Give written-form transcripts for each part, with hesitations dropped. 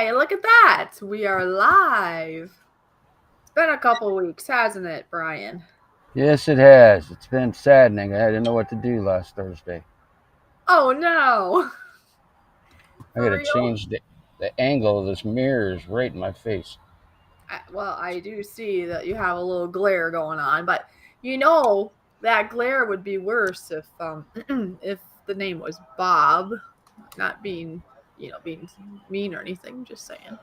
Hey, look at that. We are live. It's been a couple weeks, hasn't it, Brian? Yes, it has. It's been saddening. I didn't know what to do last Thursday. Oh no. I For got to real? change the angle of this mirror is right in my face. Well, I do see that you have a little glare going on, but you know that glare would be worse if if the name was Bob, not being mean or anything, just saying.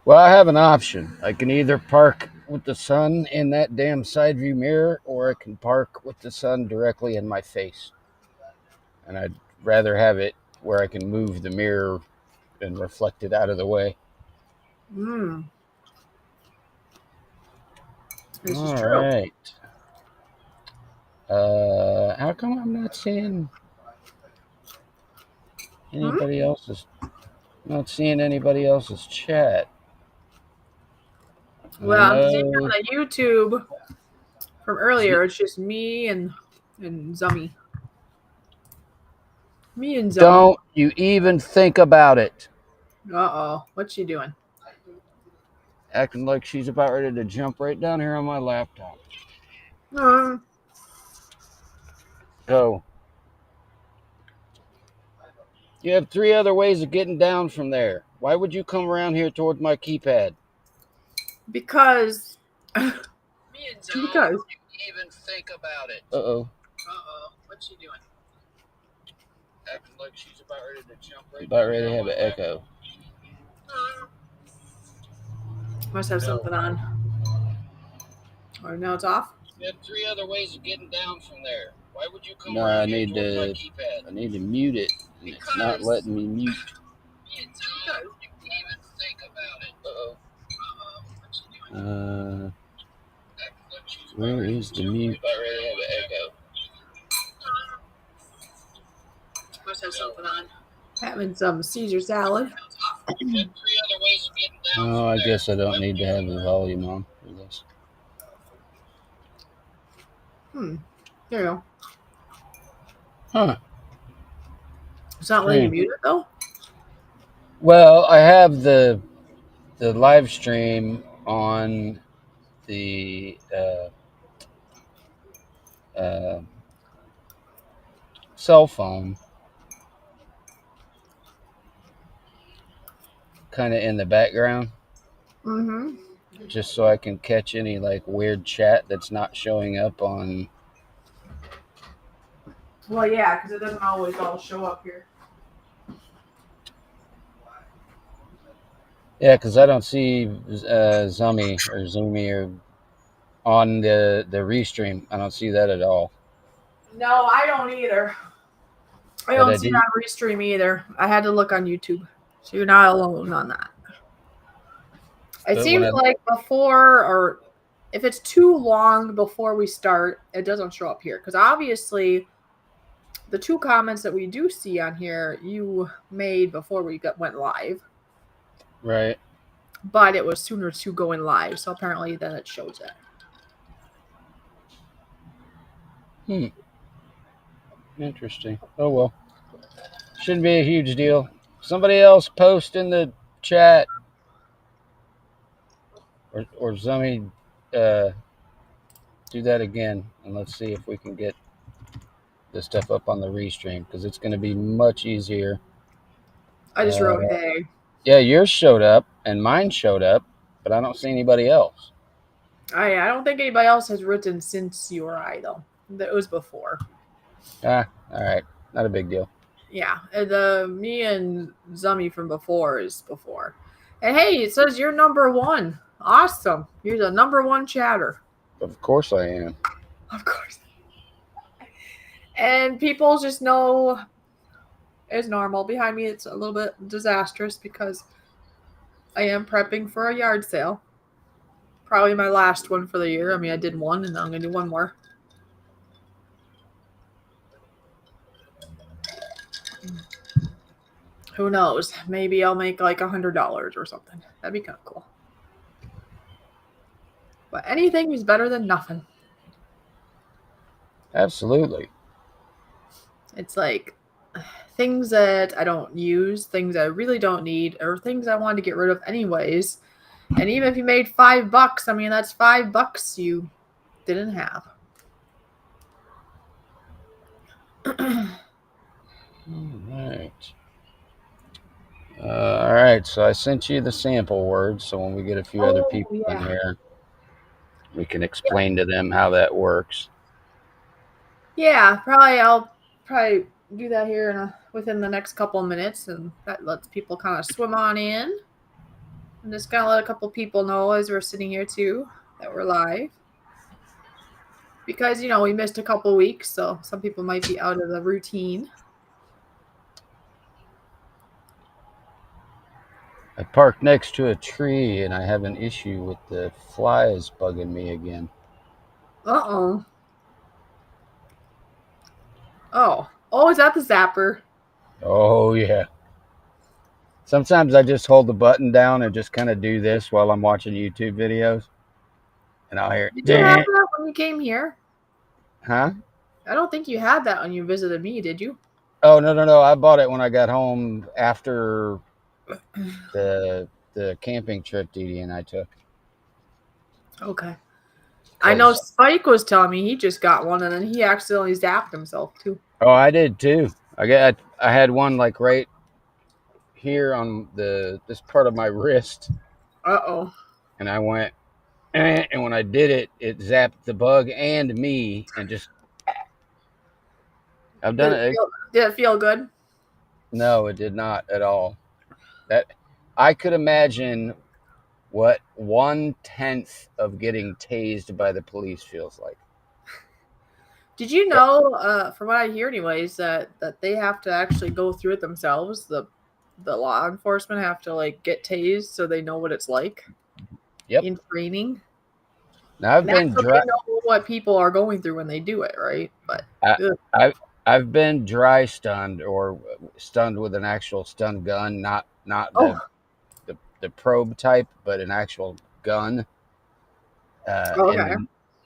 Well, I have an option. I can either park with the sun in that damn side view mirror, or I can park with the sun directly in my face. And I'd rather have it where I can move the mirror and reflect it out of the way. Hmm. This is All true. right. How come I'm not seeing Hmm? anybody else's? Not seeing anybody else's chat. Well, I'm seeing No. on the YouTube from earlier, it's just me and Zummy. Me and Zummy. Don't you even think about it. Uh-oh. What's she doing? Acting like she's about ready to jump right down here on my laptop. Uh, So, you have three other ways of getting down from there. Why would you come around here towards my keypad? because Me and don't because even think about it. Uh-oh. uh-oh. What's she doing? Acting like she's about ready to jump right about ready to have an echo. Must have something on. Or now it's off? You have three other ways of getting down from there. Why would you come around here towards my keypad? I need to mute it. And it's not letting me mute. Me and don't even think about it. Uh-oh. What's she doing? Where is the mute? About ready to have an echo. Must have something on. Having some Caesar salad. Oh, I guess I don't need to have the volume on for this. There you go. Huh. It's not letting you mute it though? Well, I have the live stream on the uh, cell phone, kind of in the background, Mm-hmm. just so I can catch any like weird chat that's not showing up on. Well, yeah, because it doesn't always all show up here. Yeah, because I don't see Zumi or on the restream. I don't see that at all. No, I don't either. I But don't I see it do. on Restream either. I had to look on YouTube. So you're not alone on that. It But when seems I like before, or if it's too long before we start, it doesn't show up here. Because obviously, the two comments that we do see on here, you made before we went live. right. But it was sooner to going live. So apparently, then it shows it. Interesting. Oh well. Shouldn't be a huge deal. Somebody else post in the chat or Zummy do that again, and let's see if we can get this stuff up on the restream because it's going to be much easier. I just wrote, hey. Yeah, yours showed up and mine showed up, but I don't see anybody else. I don't think anybody else has written since you or I, though. That was before. All right, not a big deal. Yeah, the me and Zummy from before is before. And hey, it says you're number one. Awesome. You're the number one chatter. Of course I am. Of course. And people just know it's normal. Behind me, it's a little bit disastrous because I am prepping for a yard sale. Probably my last one for the year. I mean, I did one and I'm going to do one more. Who knows? Maybe I'll make like $100 or something. That'd be kind of cool. But anything is better than nothing. Absolutely. It's like things that I don't use, things I really don't need, or things I wanted to get rid of anyways. And even if you made $5, I mean, that's $5 you didn't have. All right. So I sent you the sample words. So when we get a few other people in here, we can explain to them how that works. Yeah, I'll probably do that here within the next couple of minutes, and that lets people kind of swim on in. I'm just gonna let a couple people know as we're sitting here too that we're live. Because, we missed a couple weeks, so some people might be out of the routine. I parked next to a tree and I have an issue with the flies bugging me again. Uh-oh. Oh, is that the zapper? Oh, yeah. Sometimes I just hold the button down and just kind of do this while I'm watching YouTube videos. And I'll hear, Did you have that when you came here? Huh? I don't think you had that when you visited me, did you? Oh, no. I bought it when I got home after the camping trip Dee Dee and I took. Okay. I know Spike was telling me he just got one and then he accidentally zapped himself too. Oh, I did too. I had one like right here on this part of my wrist. Uh-oh. And I went, and when I did it, it zapped the bug and me, and just I've done it. Did it feel good? No, it did not at all. That I could imagine what 1/10 of getting tased by the police feels like. Did you know, from what I hear anyways, that they have to actually go through it themselves? The law enforcement have to like get tased so they know what it's like. Yep. In training. Now I've been dry. Know what people are going through when they do it, right? But I've been dry stunned or stunned with an actual stun gun, not the probe type, but an actual gun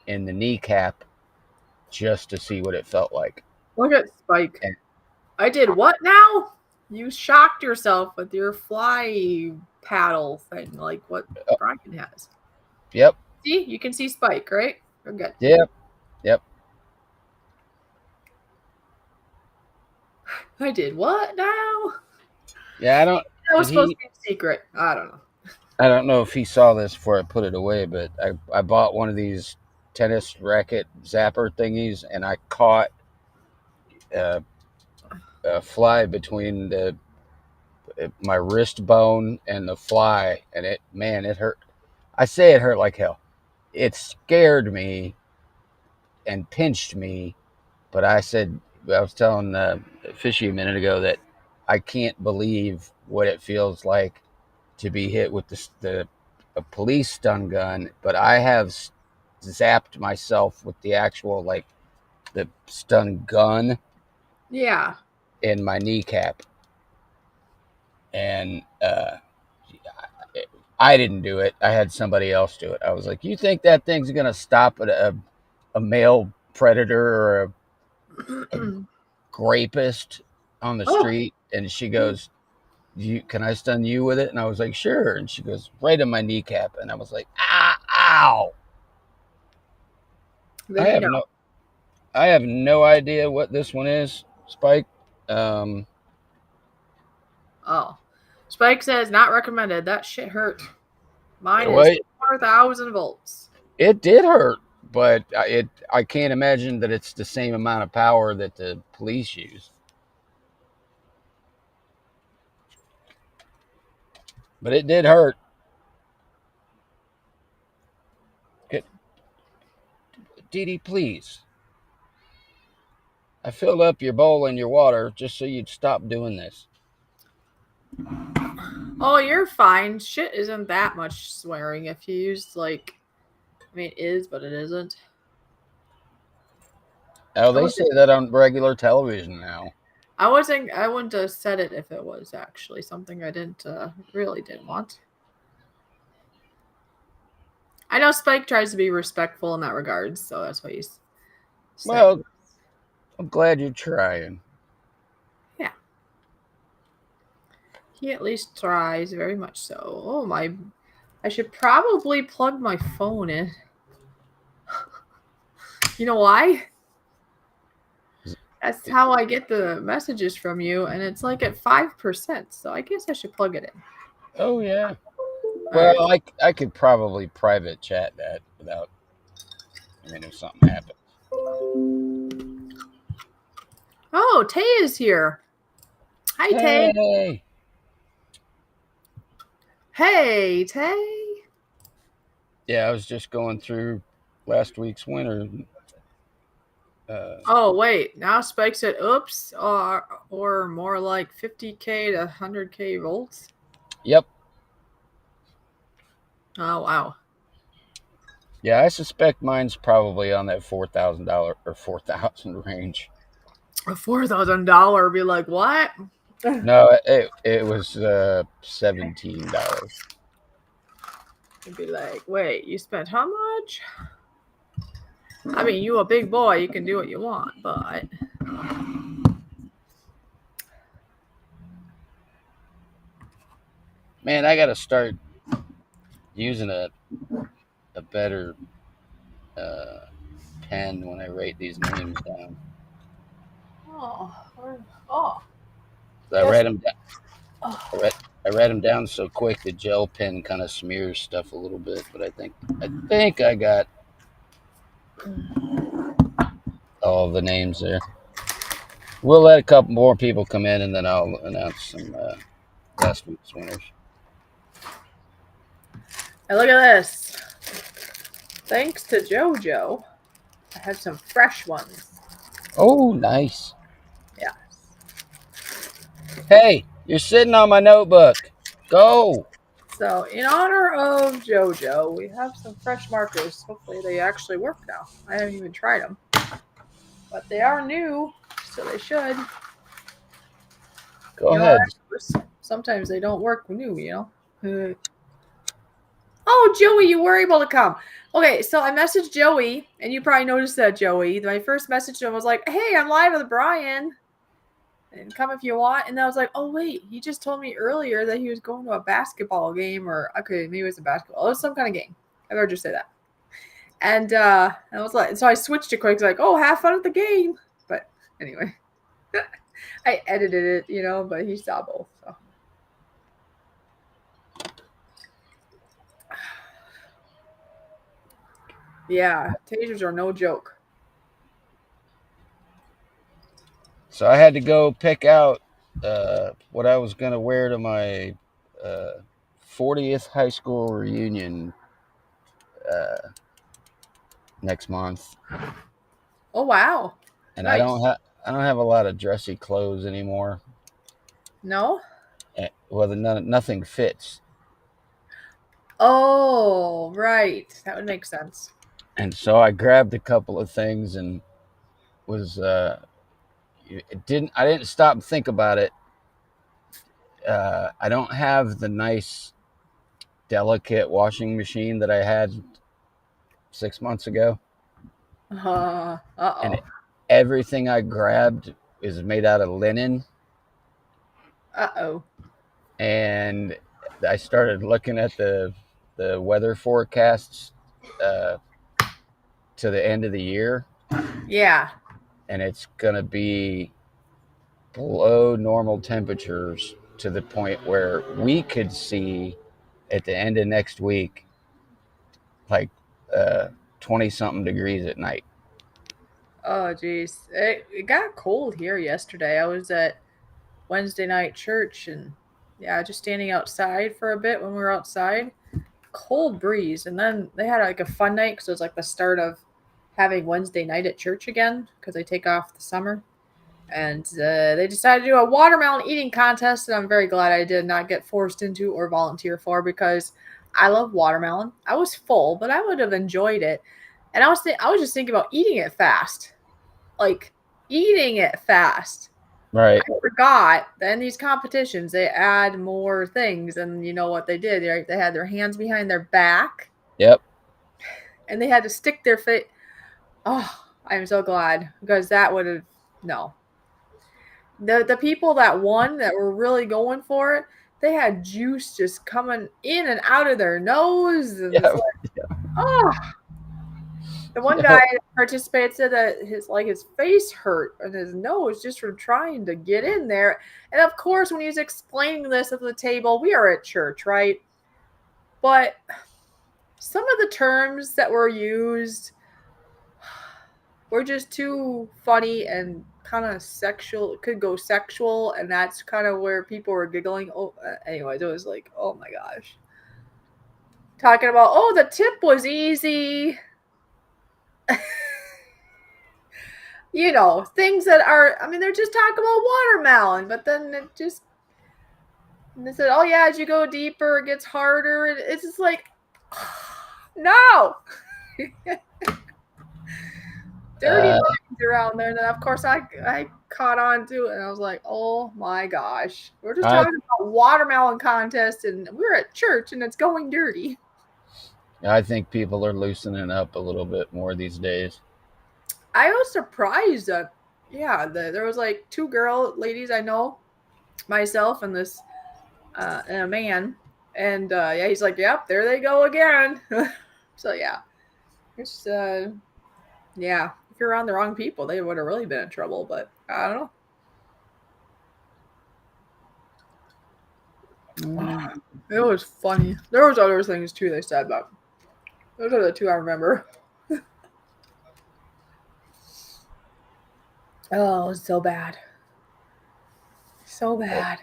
in the kneecap, just to see what it felt like. Look at Spike. And I did what now? You shocked yourself with your fly paddle thing, like what Brian has. Yep. See, you can see Spike, right? We're good. Yep. I did what now? Yeah, I don't. That was supposed to be a secret. I don't know. I don't know if he saw this before I put it away, but I bought one of these tennis racket zapper thingies, and I caught a fly between my wrist bone and the fly, and it hurt. I say it hurt like hell. It scared me and pinched me, but I was telling Fishy a minute ago that I can't believe what it feels like to be hit with a police stun gun, but I have zapped myself with the actual the stun gun. Yeah. In my kneecap, and I didn't do it. I had somebody else do it. I was like, "You think that thing's gonna stop a male predator or a rapist on the street?" And she goes, "Can I stun you with it?" And I was like, "Sure." And she goes, "Right in my kneecap." And I was like, "Ow!" I have no idea what this one is, Spike. Spike says not recommended. That shit hurt. Mine is 4,000 volts. It did hurt, but I can't imagine that it's the same amount of power that the police use. But it did hurt. Dee Dee, please. I filled up your bowl and your water just so you'd stop doing this. Oh, you're fine. Shit isn't that much swearing if you use it is, but it isn't. Oh, they say that on regular television now. I wouldn't have said it if it was actually something I really didn't want. I know Spike tries to be respectful in that regard, so that's why he's. Well, I'm glad you're trying. Yeah. He at least tries very much so. Oh my! I should probably plug my phone in. You know why? That's how I get the messages from you, and it's like at 5%. So I guess I should plug it in. Oh yeah. All right. Well, I could probably private chat that without. I mean, if something happens. Oh, Tay is here. Hi, Tay. Hey. Hey, Tay. Yeah, I was just going through last week's winter. Oh wait, now spikes at oops, or more like 50K to 100K volts. Yep. Oh wow. Yeah, I suspect mine's probably on that $4,000 or 4,000 range. A $4,000 be like what? No, it was $17. It'd be like, wait, you spent how much? I mean, you a big boy, you can do what you want, but Man, I gotta start using a better pen when I write these names down. oh. I read them down. I read them down so quick the gel pen kind of smears stuff a little bit, but I think I got all the names there. We'll let a couple more people come in, and then I'll announce some last week's winners. Hey, look at this. Thanks to JoJo, I have some fresh ones. Oh, nice. Yes. Hey, you're sitting on my notebook. Go. So, in honor of JoJo, we have some fresh markers. Hopefully, they actually work now. I haven't even tried them, but they are new, so they should. Go ahead. Sometimes they don't work new, you know. Oh, Joey, you were able to come. Okay, so I messaged Joey, and you probably noticed that, Joey. My first message to him was like, hey, I'm live with Brian. And come if you want. And I was like, oh, wait, he just told me earlier that he was going to a basketball game, or, okay, maybe it was a basketball. It was some kind of game. I better just say that. And I was like, so I switched it quick, like, oh, have fun at the game. But anyway, I edited it, you know, but he saw both, so. Yeah, tasers are no joke. So I had to go pick out what I was going to wear to my 40th high school reunion next month. Oh wow! And nice. I don't have a lot of dressy clothes anymore. No. Well, nothing fits. Oh right, that would make sense. And so I grabbed a couple of things and was I didn't stop and think about it. I don't have the nice, delicate washing machine that I had 6 months ago. And everything I grabbed is made out of linen. And I started looking at the weather forecasts to the end of the year. Yeah. And it's going to be below normal temperatures to the point where we could see at the end of next week like 20-something degrees at night. Oh, geez. It got cold here yesterday. I was at Wednesday night church and, yeah, just standing outside for a bit when we were outside. Cold breeze. And then they had like a fun night because it was like the start of having Wednesday night at church again because they take off the summer. And they decided to do a watermelon eating contest, and I'm very glad I did not get forced into or volunteer for because I love watermelon. I was full, but I would have enjoyed it. And I was just thinking about eating it fast. Like, eating it fast. Right. I forgot that in these competitions, they add more things. And you know what they did? They had their hands behind their back. Yep. And they had to stick their face. Oh, I'm so glad. Because that would have... No. The people that won, that were really going for it, they had juice just coming in and out of their nose. And Yeah. oh. The one guy participated said that his face hurt and his nose just from trying to get in there. And of course, when he was explaining this at the table, we are at church, right? But some of the terms that were used were just too funny and kind of sexual. It could go sexual, and that's kind of where people were giggling. Oh, anyways, it was like, oh my gosh. Talking about, oh, the tip was easy. You know, things that are, I mean, they're just talking about watermelon, but then it just, and they said, oh yeah, as you go deeper, it gets harder. And it's just like, no. Dirty lines around there. And then, of course, I caught on to it, and I was like, oh my gosh. We're just talking about watermelon contest, and we're at church, and it's going dirty. I think people are loosening up a little bit more these days. I was surprised that, yeah, there was like two ladies I know, myself and this, and a man, and yeah, he's like, yep, there they go again. So yeah, it's yeah, if you're around the wrong people, they would have really been in trouble. But I don't know. It was funny. There was other things too they said, but those are the two I remember. Oh, it was so bad. So bad.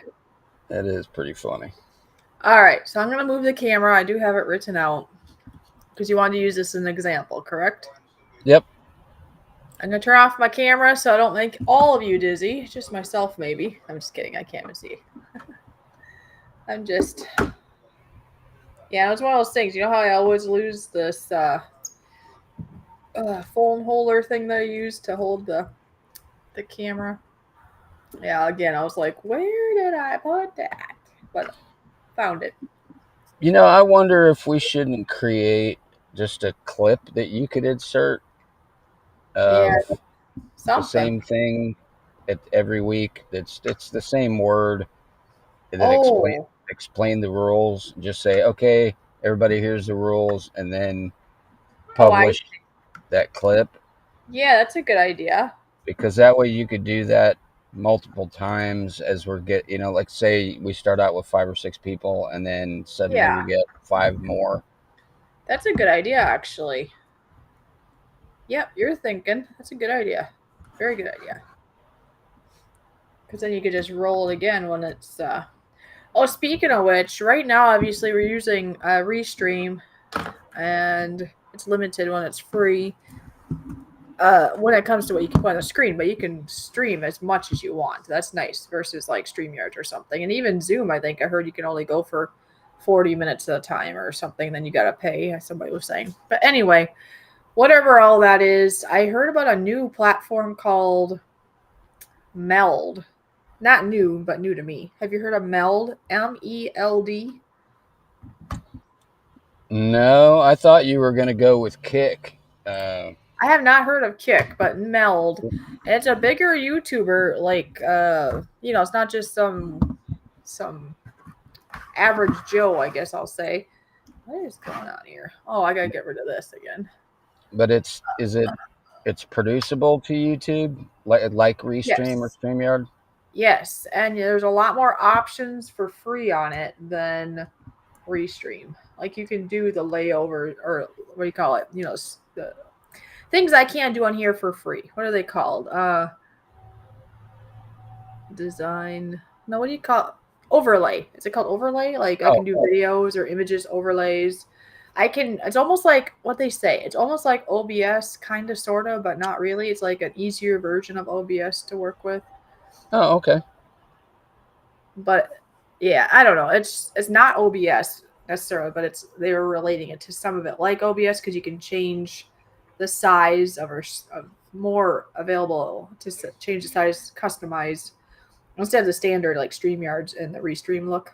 That is pretty funny. All right, so I'm going to move the camera. I do have it written out because you wanted to use this as an example, correct? Yep. I'm going to turn off my camera so I don't make all of you dizzy. Just myself, maybe. I'm just kidding. I can't even see. I'm just... Yeah, it was one of those things. You know how I always lose this phone holder thing that I use to hold the camera? Yeah, again, I was like, where did I put that? But found it. You know, I wonder if we shouldn't create just a clip that you could insert of the same thing every week. It's the same word that explain the rules. Just say, okay, everybody, here's the rules, and then publish that clip. Yeah, that's a good idea. Because that way you could do that multiple times as like say we start out with 5 or 6 people, and then suddenly we get 5 more. That's a good idea, actually. Yep, you're thinking. That's a good idea. Very good idea. Because then you could just roll it again when it's... Oh, speaking of which, right now, obviously, we're using Restream, and it's limited when it's free. When it comes to what you can put on the screen, but you can stream as much as you want. That's nice versus like StreamYard or something. And even Zoom, I think I heard you can only go for 40 minutes at a time or something. Then you got to pay, as somebody was saying. But anyway, whatever all that is, I heard about a new platform called Meld. Not new, but new to me. Have you heard of Meld? M-E-L-D? No, I thought you were going to go with Kick. I have not heard of Kick, but Meld. And it's a bigger YouTuber, like, you know, it's not just some average Joe, I guess I'll say. What is going on here? Oh, I gotta get rid of this again. But it's producible to YouTube, like Restream or StreamYard? Yes, and there's a lot more options for free on it than Restream. Like, you can do the layover, or what do you call it? You know, the things I can't do on here for free. What are they called? Design. No, what do you call it? Overlay. Is it called overlay? Like, I can do videos or images overlays. It's almost like what they say. It's almost like OBS, kind of, sort of, but not really. It's like an easier version of OBS to work with. Oh, okay. But yeah, I don't know. It's not OBS necessarily, but they were relating it to some of it like OBS, because you can change the size of more available to change the size, customized, instead of the standard like StreamYards and the Restream look.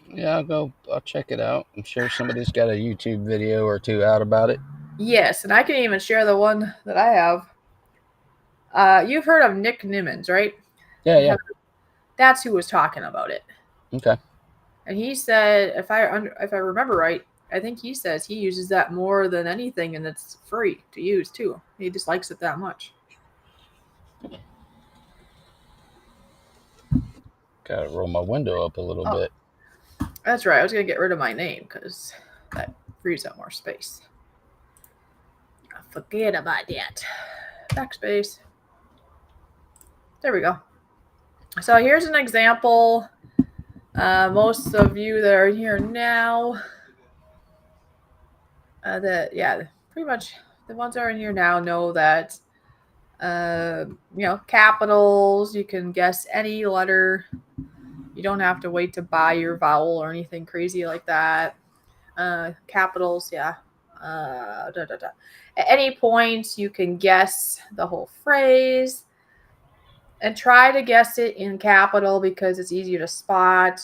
Yeah, I'll check it out. I'm sure somebody's got a YouTube video or 2 out about it. Yes, and I can even share the one that I have. You've heard of Nick Nimmons, right? Yeah. That's who was talking about it. Okay. And he said, if I remember right, I think he says he uses that more than anything, and it's free to use too. He just likes it that much. Gotta roll my window up a little bit. That's right. I was gonna get rid of my name because that frees up more space. Forget about that. Backspace. There we go. So here's an example. Most of you that are here now, pretty much the ones that are in here now know that, capitals, you can guess any letter. You don't have to wait to buy your vowel or anything crazy like that. Capitals, yeah. At any point, you can guess the whole phrase and try to guess it in capital because it's easier to spot.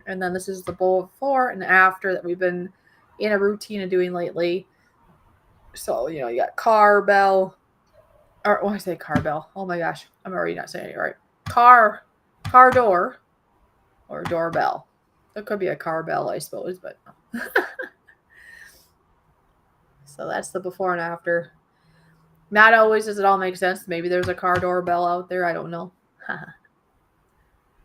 And then this is the before and after that we've been in a routine of doing lately. So, you got car bell, or when I say car bell, oh my gosh, I'm already not saying it right. Car door, or doorbell. There could be a car bell, I suppose, but no. So that's the before and after. Not always does it all make sense. Maybe there's a car doorbell out there. I don't know.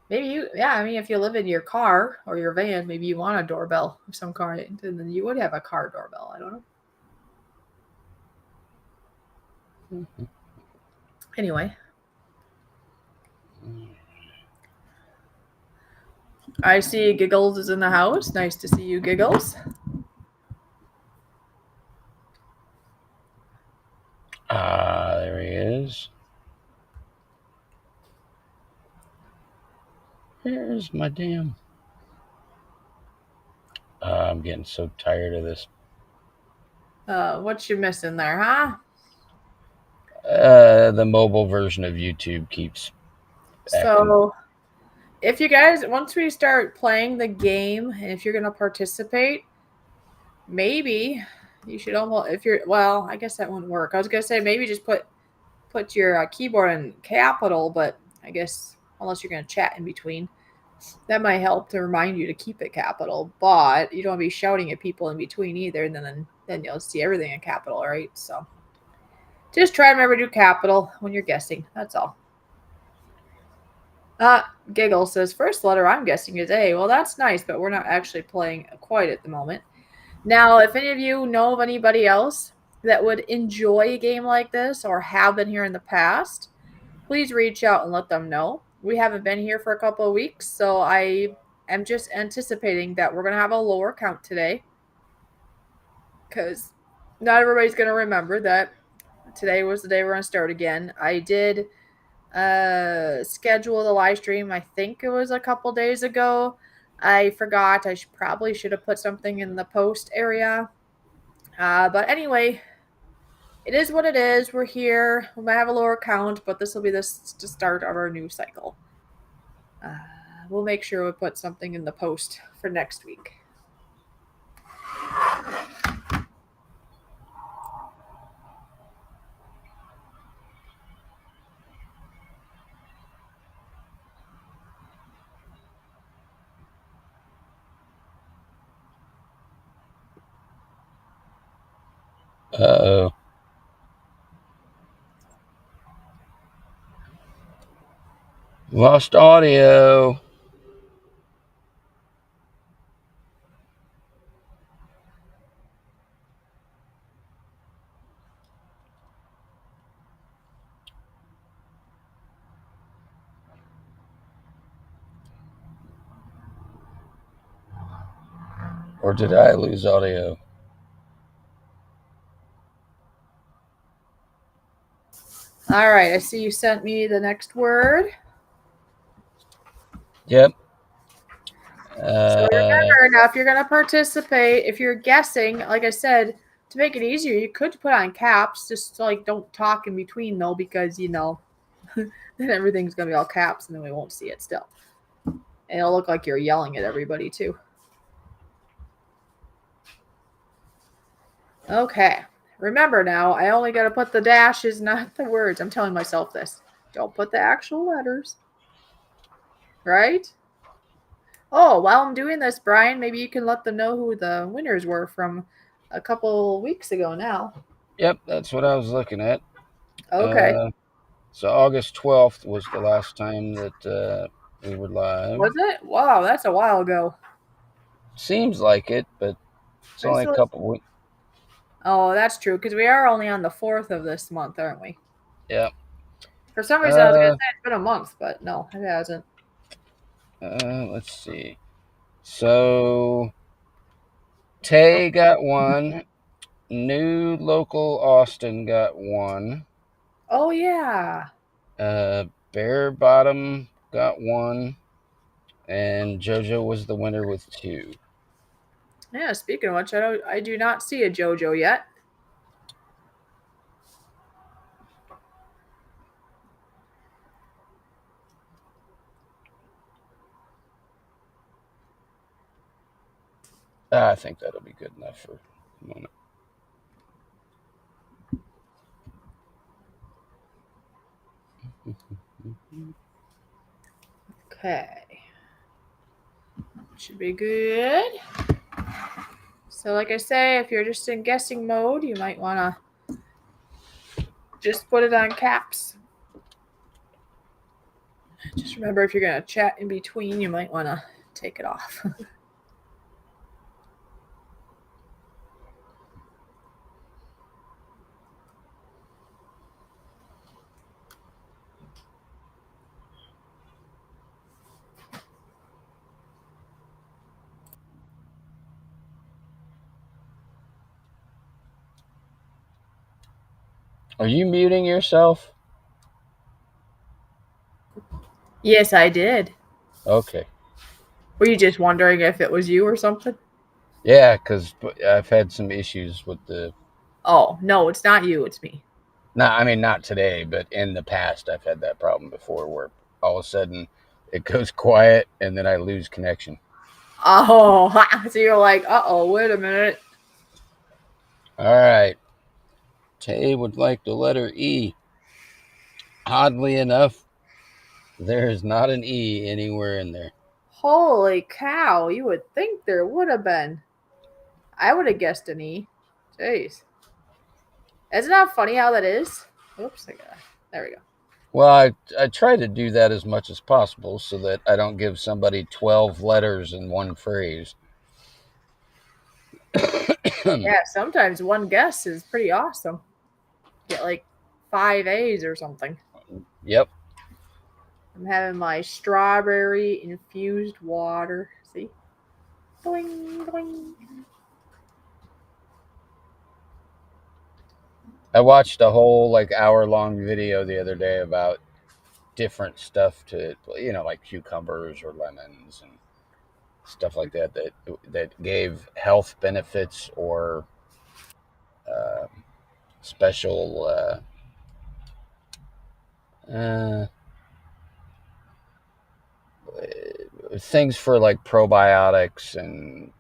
Maybe if you live in your car or your van, maybe you want a doorbell of some kind, and then you would have a car doorbell. I don't know. Mm-hmm. Anyway. I see Giggles is in the house. Nice to see you, Giggles. There he is. There's my damn. I'm getting so tired of this. What you missing there, huh? The mobile version of YouTube keeps acting. If you guys, once we start playing the game, and if you're going to participate, maybe you should almost, I guess that wouldn't work. I was going to say maybe just put your keyboard in capital, but I guess unless you're going to chat in between, that might help to remind you to keep it capital. But you don't want to be shouting at people in between either, and then you'll see everything in capital, right? So just try to remember to do capital when you're guessing. That's all. Giggle says, first letter I'm guessing is A. Well, that's nice, but we're not actually playing quite at the moment. Now, if any of you know of anybody else that would enjoy a game like this or have been here in the past, please reach out and let them know. We haven't been here for a couple of weeks, so I am just anticipating that we're going to have a lower count today because not everybody's going to remember that today was the day we're going to start again. I did schedule the live stream. I think it was a couple days ago. I forgot. I probably should have put something in the post area. But anyway, it is what it is. We're here. We might have a lower count, but this will be the start of our new cycle. We'll make sure we put something in the post for next week. Uh-oh. Lost audio. Or did I lose audio? All right. I see you sent me the next word. Yep. So remember, now if you're going to participate, if you're guessing, like I said, to make it easier, you could put on caps, just so, don't talk in between though, because then everything's going to be all caps and then we won't see it still. And it'll look like you're yelling at everybody too. Okay. Remember now, I only got to put the dashes, not the words. I'm telling myself this. Don't put the actual letters. Right? Oh, while I'm doing this, Brian, maybe you can let them know who the winners were from a couple weeks ago now. Yep, that's what I was looking at. Okay. So August 12th was the last time that we were live. Was it? Wow, that's a while ago. Seems like it, but it's only a couple weeks. Oh, that's true, because we are only on the 4th of this month, aren't we? Yeah. For some reason, I was going to say it's been a month, but no, it hasn't. Let's see. So Tay got one. New local Austin got one. Oh, yeah. Bear Bottom got one. And JoJo was the winner with 2. Yeah, speaking of which, I do not see a JoJo yet. I think that'll be good enough for the moment. Okay. Should be good. So like I say, if you're just in guessing mode, you might want to just put it on caps. Just remember, if you're going to chat in between, you might want to take it off. Are you muting yourself? Yes, I did. Okay. Were you just wondering if it was you or something? Yeah, because I've had some issues with the... Oh, no, it's not you, it's me. No, I mean, not today, but in the past, I've had that problem before where all of a sudden it goes quiet and then I lose connection. Oh, so you're like, uh-oh, wait a minute. All right. Tay would like the letter E. Oddly enough, there's not an E anywhere in there. Holy cow, you would think there would have been. I would have guessed an E. Jeez. Isn't that funny how that is? Oops, there we go. Well, I try to do that as much as possible so that I don't give somebody 12 letters in one phrase. Yeah, sometimes one guess is pretty awesome. Get like 5 A's or something. Yep. I'm having my strawberry infused water. See? Boing, boing. I watched a whole hour-long video the other day about different stuff to, like cucumbers or lemons and stuff like that gave health benefits or special things for probiotics and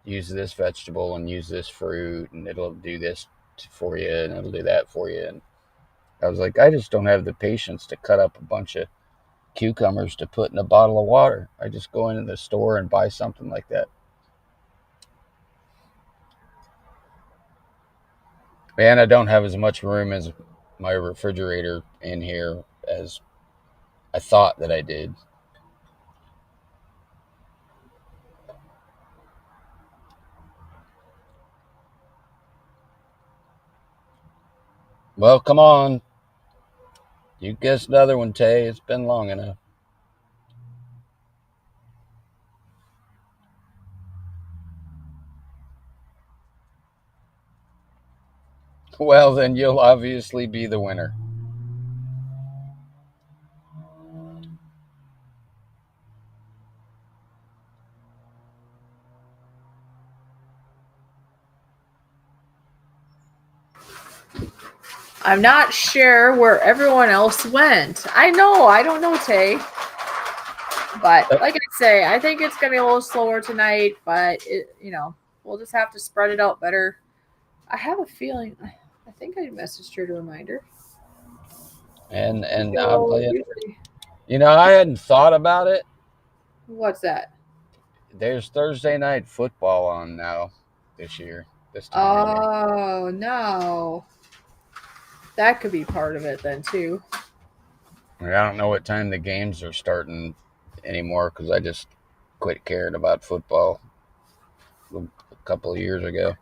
use this vegetable and use this fruit and it'll do this for you and it'll do that for you. And I was like, I just don't have the patience to cut up a bunch of cucumbers to put in a bottle of water. I just go into the store and buy something like that. And I don't have as much room as my refrigerator in here as I thought that I did. Well, come on. You guessed another one, Tay. It's been long enough. Well, then you'll obviously be the winner. I'm not sure where everyone else went. I don't know, Tay. But like I say, I think it's going to be a little slower tonight, but we'll just have to spread it out better. I have a feeling, I think I messaged her to remind her. And oddly, I hadn't thought about it. What's that? There's Thursday night football on now this year. This time of year. Oh, no. That could be part of it then, too. I don't know what time the games are starting anymore because I just quit caring about football a couple of years ago.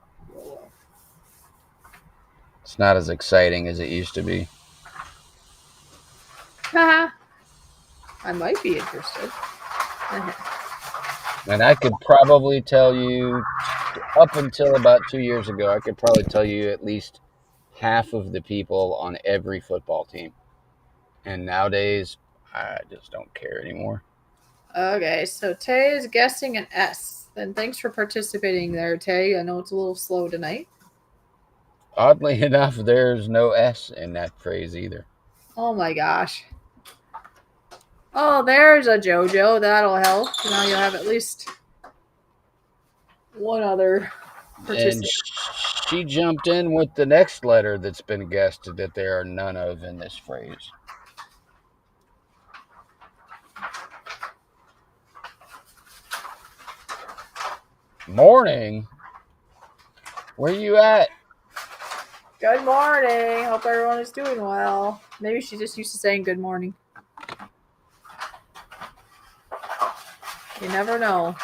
It's not as exciting as it used to be. Haha. I might be interested. And I could probably tell you, up until about 2 years ago, I could probably tell you at least half of the people on every football team. And nowadays, I just don't care anymore. Okay, so Tay is guessing an S. Then thanks for participating there, Tay. I know it's a little slow tonight. Oddly enough, there's no S in that phrase either. Oh my gosh. Oh, there's a JoJo. That'll help. Now you'll have at least one other participant. And she jumped in with the next letter that's been guessed that there are none of in this phrase. Morning? Where you at? Good morning. Hope everyone is doing well. Maybe she's just used to saying good morning. You never know.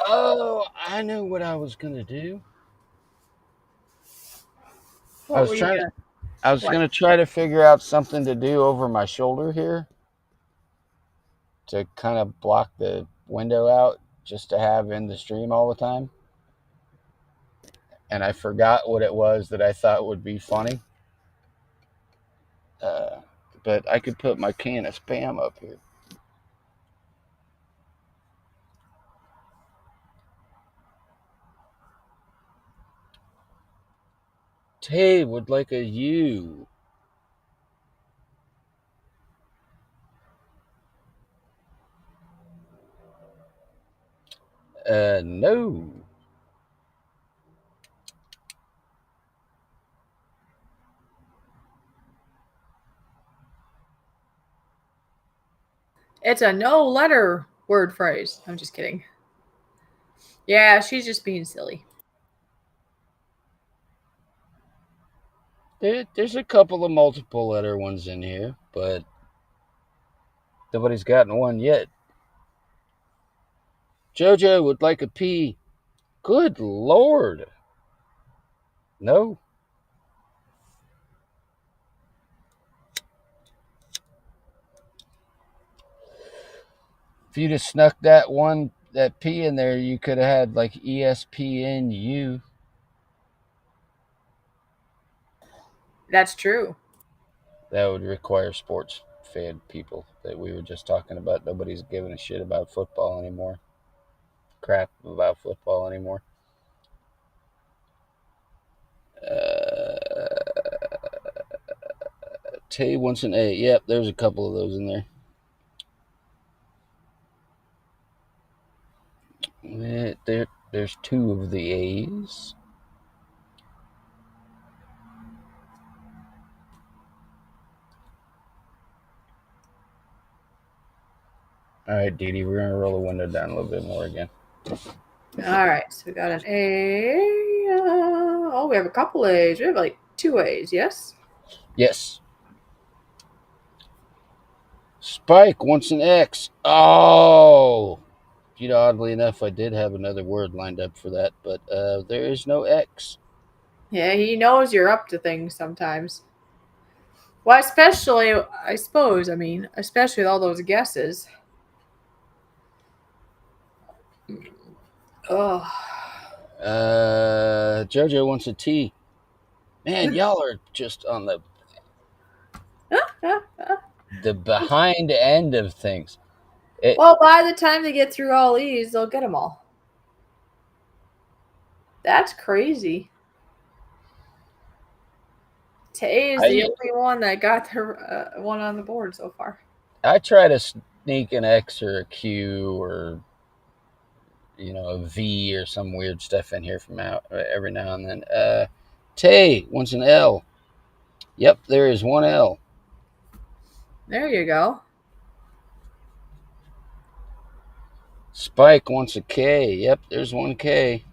Oh, I knew what I was going to do. I was going to try to figure out something to do over my shoulder here to kind of block the window out just to have in the stream all the time. And I forgot what it was that I thought would be funny. But I could put my can of Spam up here. Tay would like a U. No. It's a no-letter word phrase. I'm just kidding. Yeah, she's just being silly. There's a couple of multiple letter ones in here, but nobody's gotten one yet. JoJo would like a P. Good Lord. No. If you'd have snuck that P in there, you could have had like ESPNU. That's true. That would require sports fan people that we were just talking about. Nobody's giving a shit about football anymore. Crap about football anymore. Tay wants an A. Yep, there's a couple of those in there. There's two of the A's. All right, Dee Dee, we're going to roll the window down a little bit more again. All right, so we got an A. We have a couple A's. We have like 2 A's, yes? Yes. Spike wants an X. Oh! Oddly enough, I did have another word lined up for that, but there is no X. Yeah, he knows you're up to things sometimes. Well, especially, I suppose, especially with all those guesses. Oh. JoJo wants a T. Man, y'all are just on the behind end of things. Well, by the time they get through all these, they'll get them all. That's crazy. Tay is the only one that got her one on the board so far. I try to sneak an X or a Q or a V or some weird stuff in here from every now and then. Tay wants an L. Yep, there is one L. There you go. Spike wants a K. Yep, there's one K.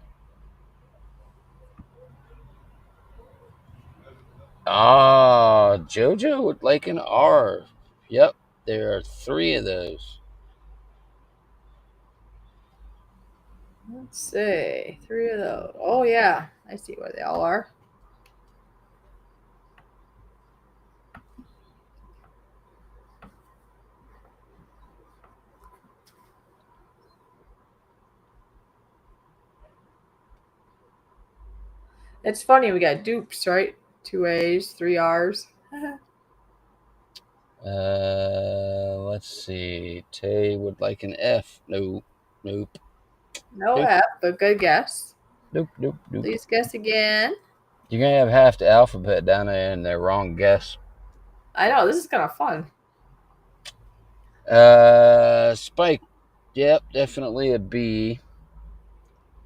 Ah, JoJo would like an R. Yep, there are 3 of those. Let's see. 3 of those. Oh, yeah. I see where they all are. It's funny. We got dupes, right? 2 A's, 3 R's. Let's see. Tay would like an F. Nope. Nope. No F, but good guess. Nope. Please guess again. You're going to have half the alphabet down there in the wrong guess. I know. This is kind of fun. Spike. Yep, definitely a B.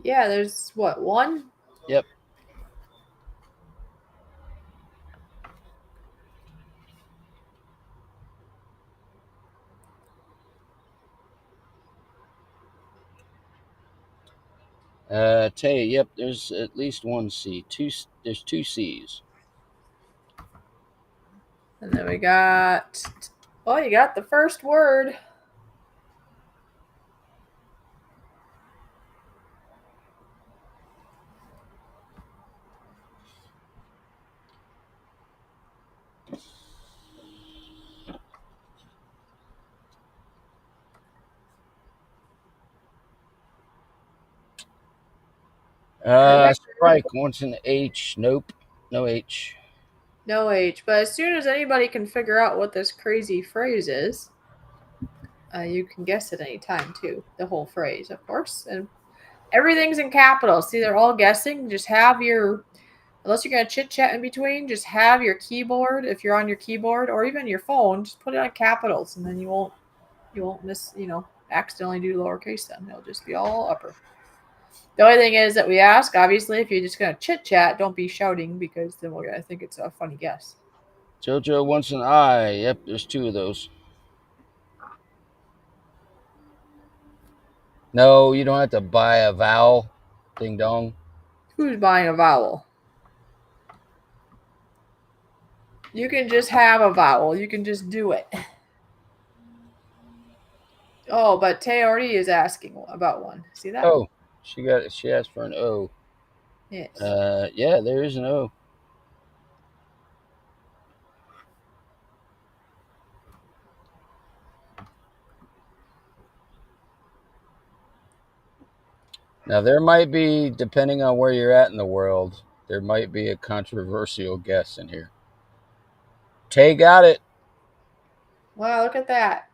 Yeah, there's what, 1? Yep. Tay, yep, there's at least 1 C. There's 2 C's. And then we got, oh, you got the first word. Spike wants an H. Nope, no H. No H. But as soon as anybody can figure out what this crazy phrase is, you can guess at any time, too. The whole phrase, of course. And everything's in capitals. See, they're all guessing. Just have your, unless you're going to chit chat in between, just have your keyboard, if you're on your keyboard, or even your phone, just put it on capitals, and then you won't miss, accidentally do lowercase then. It'll just be all upper. The only thing is that we ask, obviously, if you're just going to chit chat, don't be shouting, because then we're going to think it's a funny guess. JoJo wants an I. Yep, there's 2 of those. No, you don't have to buy a vowel. Ding dong. Who's buying a vowel? You can just have a vowel. You can just do it. Oh, but Tay already is asking about one. See that? Oh, she asked for an O. Yes. Yeah, there is an O. Now, there might be, depending on where you're at in the world, there might be a controversial guess in here. Tay got it. Wow, look at that.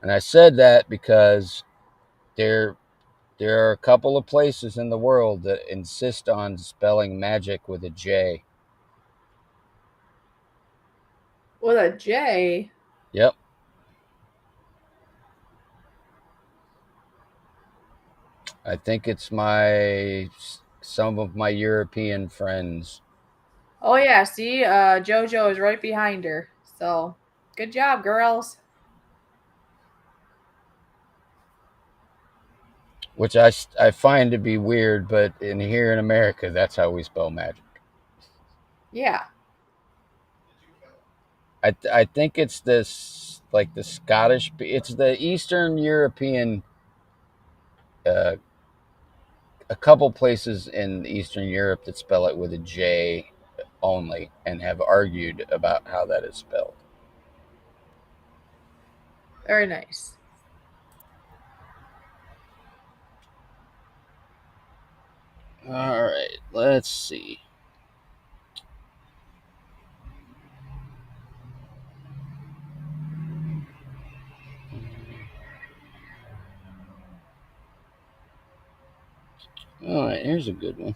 And I said that because there are a couple of places in the world that insist on spelling magic with a J. With a J? Yep. I think it's some of my European friends. Oh, yeah. See, JoJo is right behind her. So, good job, girls. Which I find to be weird, but here in America, that's how we spell magic. Yeah. I think it's this, like the Scottish, it's the Eastern European, a couple places in Eastern Europe that spell it with a J only and have argued about how that is spelled. Very nice. All right, let's see. All right, here's a good one.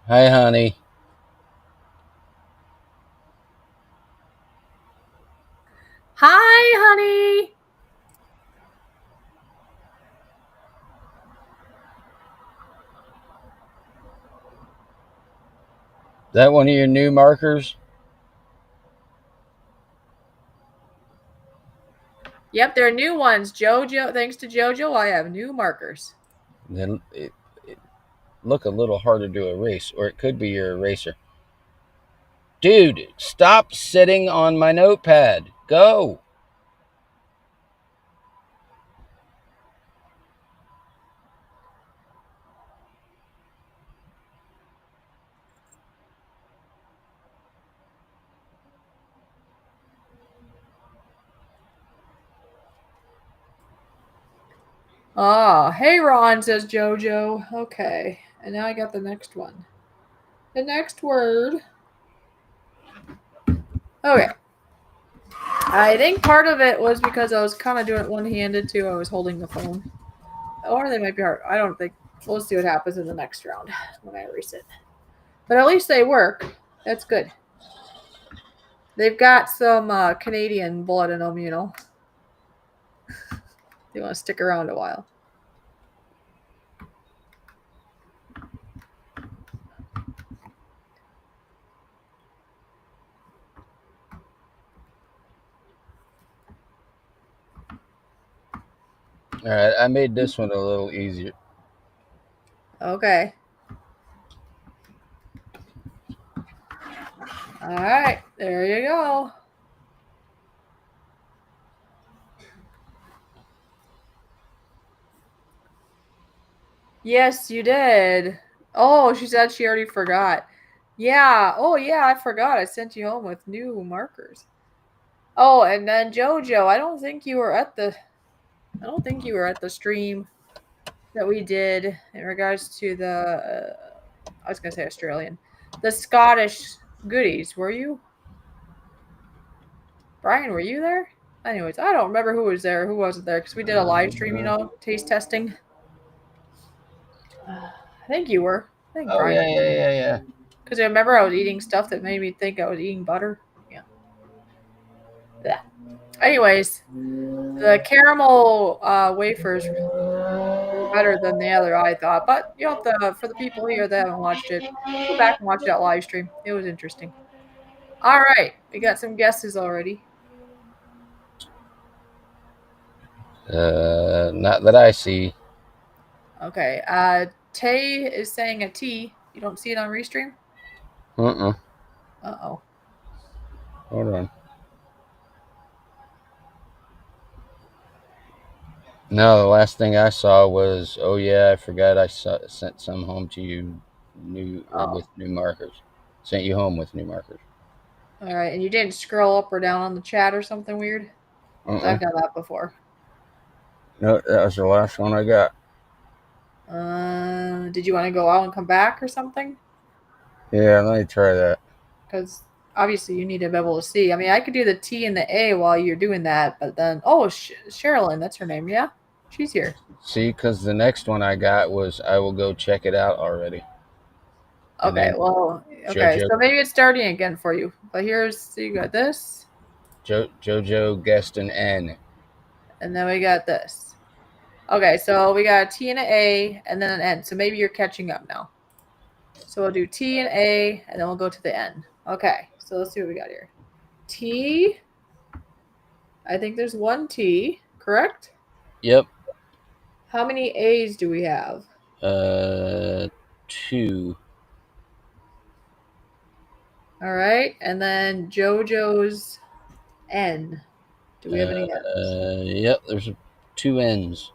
Hi, honey. Hi, honey. Is that one of your new markers? Yep, they're new ones. Jojo, thanks to Jojo, I have new markers. Then it look a little harder to erase, or it could be your eraser. Dude, stop sitting on my notepad. Go. Ah, hey Ron, says Jojo. Okay, and now I got the next one. The next word. Okay. I think part of it was because I was kind of doing it one-handed too. I was holding the phone. Or they might be hard. I don't think. We'll see what happens in the next round when I erase it. But at least they work. That's good. They've got some Canadian blood in them, you know. They want to stick around a while. All right, I made this one a little easier. Okay. All right, there you go. Yes, you did. Oh, she said she already forgot. Yeah. Oh, yeah, I forgot. I sent you home with new markers. Oh, and then Jojo, I don't think you were at the stream that we did in regards to the I was going to say Australian. The Scottish goodies. Were you? Brian, were you there? Anyways, I don't remember who was there, who wasn't there, because we did a live stream, you know, taste testing. I think you were. I think Brian. Yeah. Because I remember I was eating stuff that made me think I was eating butter. Yeah. Anyways, the caramel wafers were better than the other, I thought. But you know, for the people here that haven't watched it, go back and watch that live stream. It was interesting. All right, we got some guesses already. Not that I see. Okay. Tay is saying a T. You don't see it on Restream? Uh-oh. Hold on. No, the last thing I saw was, oh yeah, I forgot I sent some home to you with new markers. Sent you home with new markers. All right, and you didn't scroll up or down on the chat or something weird? I've done that before. No, that was the last one I got. Did you want to go out and come back or something? Yeah, let me try that. Because obviously you need to be able to see. I mean, I could do the T and the A while you're doing that, but then, oh, Sherilyn, that's her name, yeah? She's here. See, because the next one I got was, I will go check it out already. Okay, well, okay, Jojo, so maybe it's starting again for you. But here's, so you got this. Jojo guessed an N. And then we got this. Okay, so we got a T and an A, and then an N. So maybe you're catching up now. So we'll do T and A, and then we'll go to the N. Okay, so let's see what we got here. T. I think there's one T, correct? Yep. How many A's do we have? 2. All right, and then JoJo's N. Do we have any N's? Yep, there's 2 N's.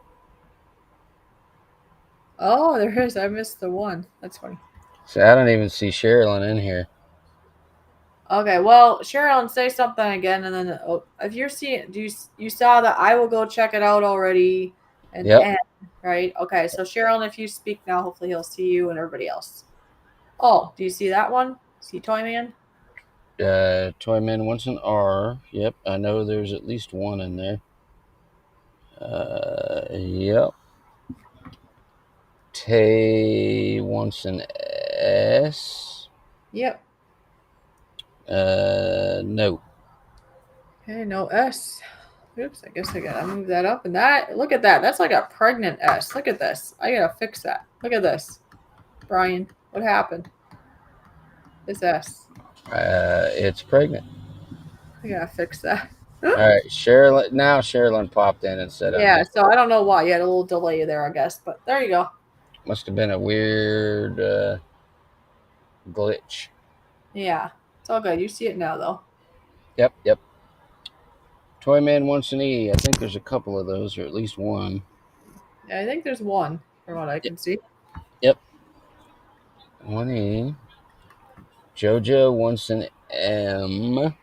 Oh, there is. I missed the one. That's funny. So I don't even see Sherilyn in here. Okay, well, Sherilyn, say something again, and then if you're seeing, you saw that I will go check it out already, and N, right? Okay, so Sherilyn, if you speak now, hopefully he'll see you and everybody else. Oh, do you see that one? See Toyman? Toyman wants an R. Yep, I know there's at least one in there. Yep. Tay wants an S? Yep. No. Okay, no S. Oops, I guess I gotta move that up. And that, look at that. That's like a pregnant S. Look at this. I gotta fix that. Look at this. Brian, what happened? This S. It's pregnant. I gotta fix that. All right, Sherilyn popped in and said, yeah, so I don't know why. You had a little delay there, I guess. But there you go. Must have been a weird glitch. Yeah, it's all good. You see it now, though. Yep. Toyman wants an E. I think there's a couple of those, or at least one. Yeah, I think there's one, from what I can see. Yep. 1 E. JoJo wants an M.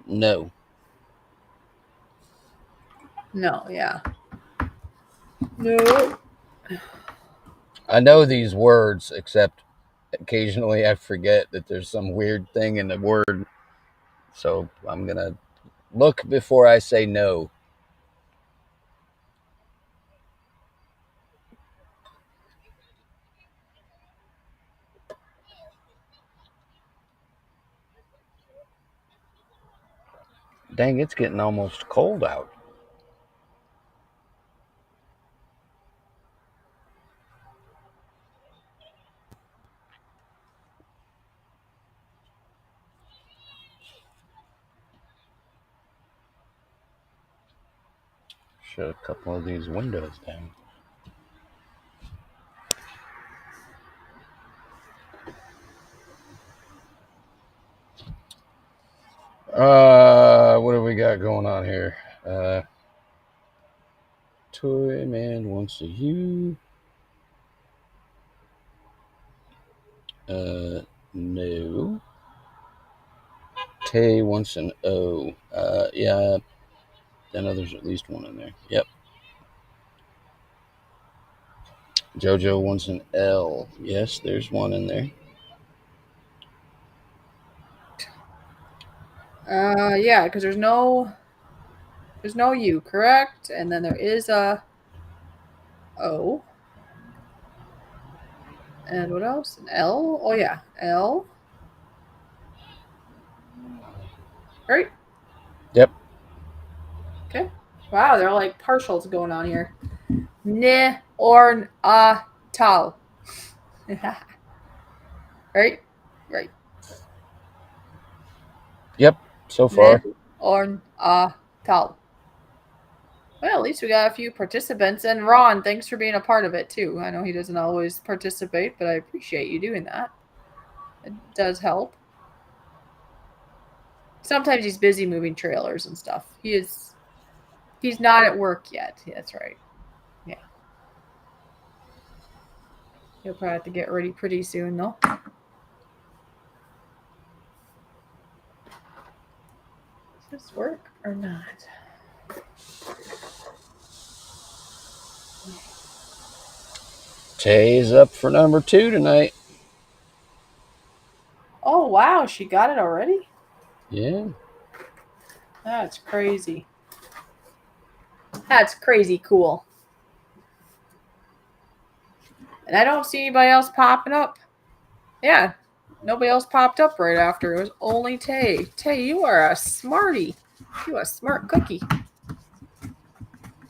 No. No, yeah. No. I know these words, except occasionally I forget that there's some weird thing in the word. So I'm going to look before I say no. Dang, it's getting almost cold out. Shut a couple of these windows down. What do we got going on here? Toyman wants a U. No. Tay wants an O. Yeah. I know there's at least one in there. Yep. JoJo wants an L. Yes, there's one in there. Yeah, because there's no U, correct? And then there is a O. And what else? An L? Oh, yeah. L. Right? Yep. Okay. Wow, they're like partials going on here. Ne orn a tal. Right? Right. Yep, so far. Ne orn a tal. Well, at least we got a few participants. And Ron, thanks for being a part of it, too. I know he doesn't always participate, but I appreciate you doing that. It does help. Sometimes he's busy moving trailers and stuff. He's not at work yet. Yeah, that's right. Yeah. He'll probably have to get ready pretty soon, though. Does this work or not? Tay's up for number 2 tonight. Oh, wow. She got it already? Yeah. That's crazy. That's crazy cool. And I don't see anybody else popping up. Yeah. Nobody else popped up right after. It was only Tay. Tay, you are a smarty. You a smart cookie.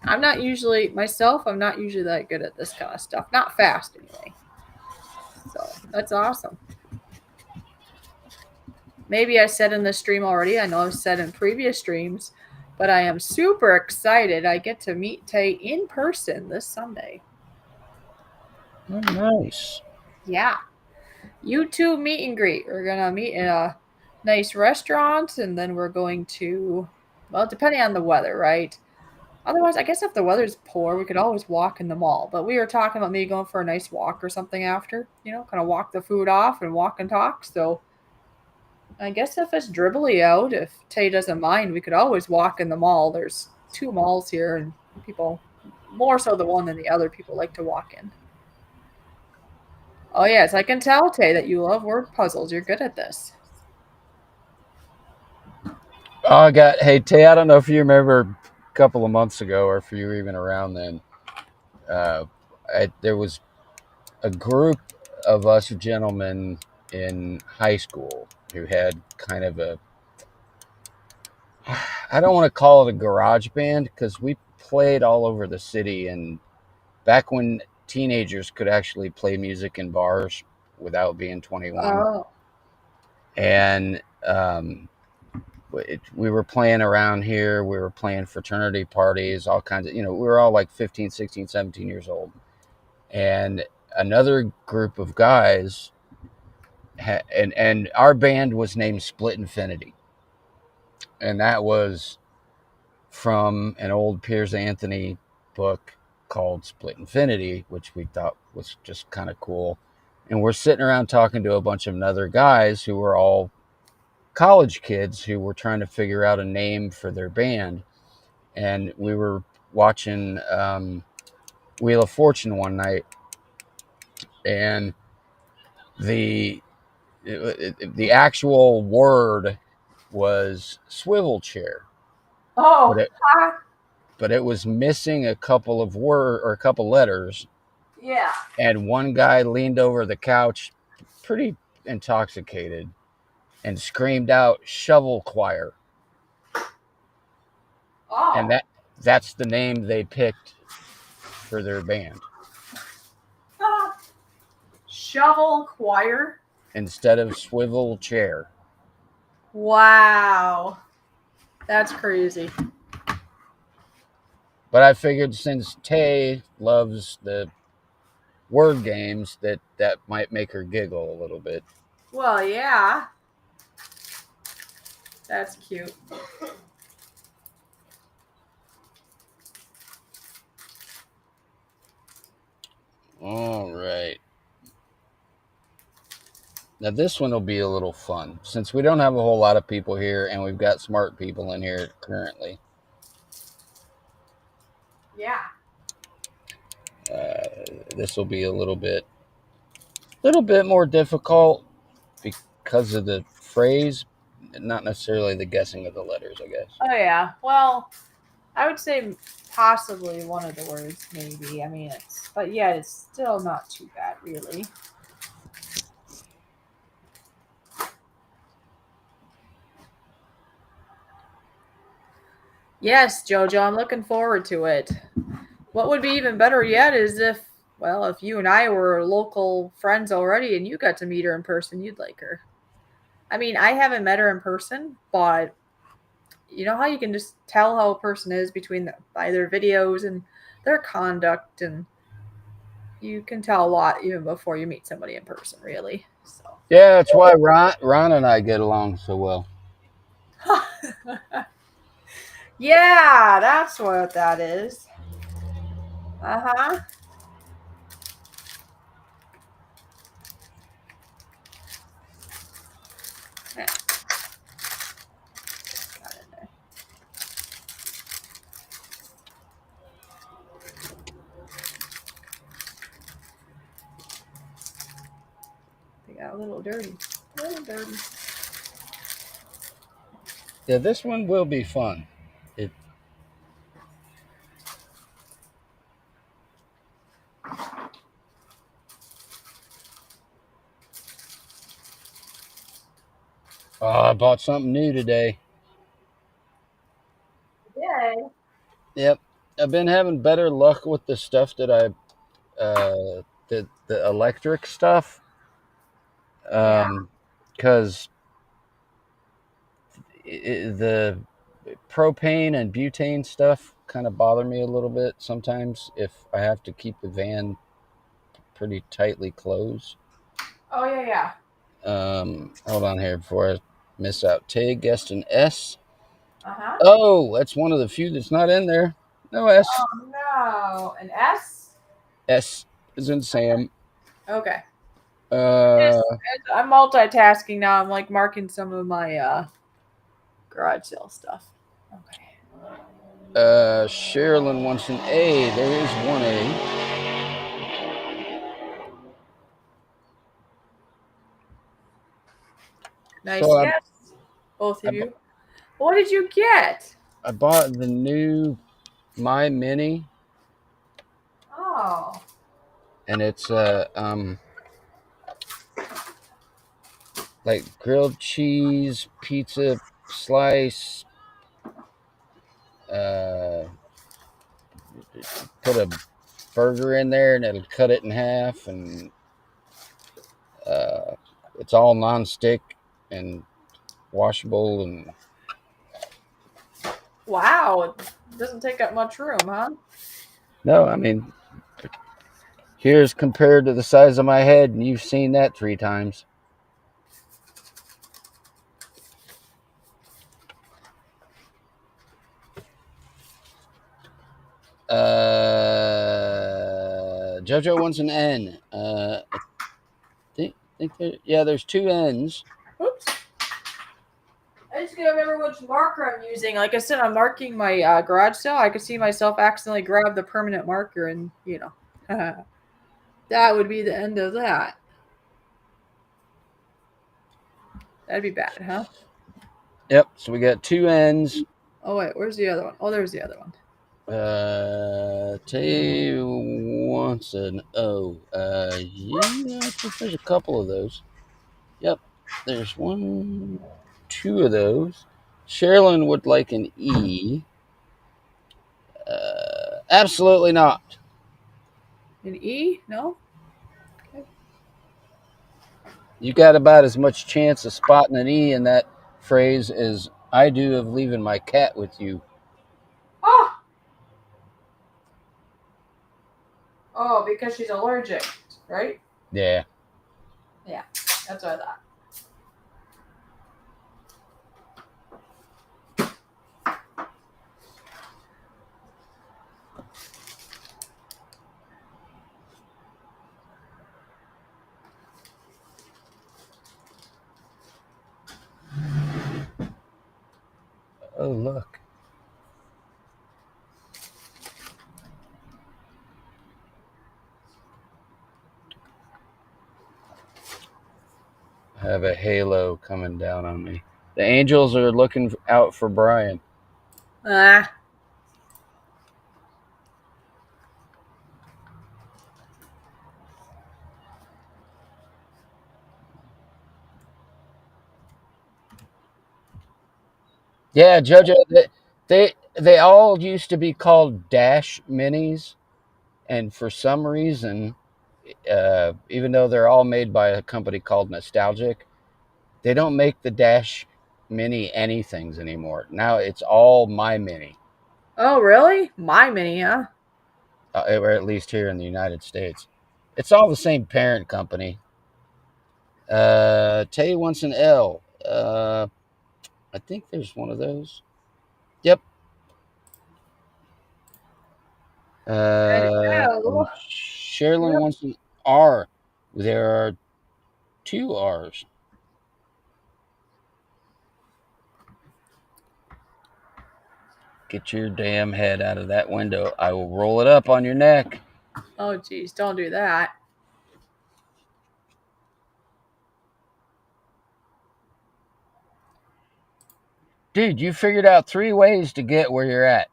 I'm not usually that good at this kind of stuff. Not fast, anyway. So, that's awesome. Maybe I said in the stream already. I know I've said in previous streams. But I am super excited. I get to meet Tay in person this Sunday. Oh, nice. Yeah. YouTube meet and greet. We're going to meet in a nice restaurant, and then we're going to, well, depending on the weather, right? Otherwise, I guess if the weather's poor, we could always walk in the mall. But we were talking about maybe going for a nice walk or something after, kind of walk the food off and walk and talk. So I guess if it's dribbly out, if Tay doesn't mind, we could always walk in the mall. There's 2 malls here, and people, more so the one than the other, people like to walk in. Oh, yes, I can tell, Tay, that you love word puzzles. You're good at this. Oh, hey, Tay, I don't know if you remember a couple of months ago or if you were even around then. There was a group of us gentlemen in high school who had kind of a, I don't want to call it a garage band because we played all over the city, and back when teenagers could actually play music in bars without being 21. Oh. And we were playing around here. We were playing fraternity parties, all kinds of, we were all like 15, 16, 17 years old. And another group of guys, and our band was named Split Infinity. And that was from an old Piers Anthony book called Split Infinity, which we thought was just kind of cool. And we're sitting around talking to a bunch of other guys who were all college kids who were trying to figure out a name for their band. And we were watching Wheel of Fortune one night, and the actual word was swivel chair. Oh, but it was missing a couple of a couple letters. Yeah. And one guy leaned over the couch, pretty intoxicated, and screamed out "Shovel Choir." Oh. And that's the name they picked for their band. Shovel Choir instead of swivel chair. Wow. That's crazy. But I figured since Tay loves the word games, that might make her giggle a little bit. Well, yeah. That's cute. All right. Now this one will be a little fun since we don't have a whole lot of people here and we've got smart people in here currently. Yeah. This will be a little bit more difficult because of the phrase, not necessarily the guessing of the letters, I guess. Oh yeah. Well, I would say possibly one of the words, maybe. I mean, but yeah, it's still not too bad, really. Yes, Jojo, I'm looking forward to it. What would be even better yet is if you and I were local friends already and you got to meet her in person, you'd like her. I mean, I haven't met her in person, but you know how you can just tell how a person is by their videos and their conduct, and you can tell a lot even before you meet somebody in person, really. So yeah, that's why Ron and I get along so well. Yeah, that's what that is. Uh-huh. Yeah. Got in there. They got a little dirty. Yeah, this one will be fun. I bought something new today. Yay. Yep. I've been having better luck with the stuff that the electric stuff. Because the propane and butane stuff kind of bother me a little bit sometimes if I have to keep the van pretty tightly closed. Oh, yeah. Hold on here before I miss out. Tay guessed an S. Uh-huh. Oh, that's one of the few that's not in there. No S. Oh, no. An S? S is in Sam. Okay. I'm multitasking now. I'm like marking some of my garage sale stuff. Okay. Sherilyn wants an A. There is one A. Nice guess, both of you. What did you get? I bought the new My Mini. Oh. and it's like grilled cheese, pizza slice, put a burger in there and it'll cut it in half, and it's all non-stick and washable. And wow, it doesn't take up much room, huh? no, I mean, here's compared to the size of my head, and you've seen that 3 times. JoJo wants an N. I think there's 2 N's. Oops. I just gotta remember which marker I'm using. Like I said, I'm marking my garage sale. I could see myself accidentally grab the permanent marker, and that would be the end of that. That'd be bad, huh? Yep. So we got 2 N's. Oh wait, where's the other one? Oh, there's the other one. Tay wants an O. Yeah, I think there's a couple of those. Yep. There's 1, 2 of those. Sherilyn would like an E. Absolutely not. An E? No? Okay. You got about as much chance of spotting an E in that phrase as I do of leaving my cat with you. Oh! Oh, because she's allergic, right? Yeah. Yeah, that's what I thought. Oh, look. I have a halo coming down on me. The Angels are looking out for Brian. Ah. Yeah, JoJo, they all used to be called Dash Minis, and for some reason, even though they're all made by a company called Nostalgic, they don't make the Dash Mini anythings anymore. Now it's all My Mini. Oh, really? My Mini, huh? Or at least here in the United States. It's all the same parent company. Tay wants an L. I think there's one of those. Yep. Sherilyn wants an R. There are 2 R's. Get your damn head out of that window. I will roll it up on your neck. Oh, geez, don't do that. Dude, you figured out 3 ways to get where you're at.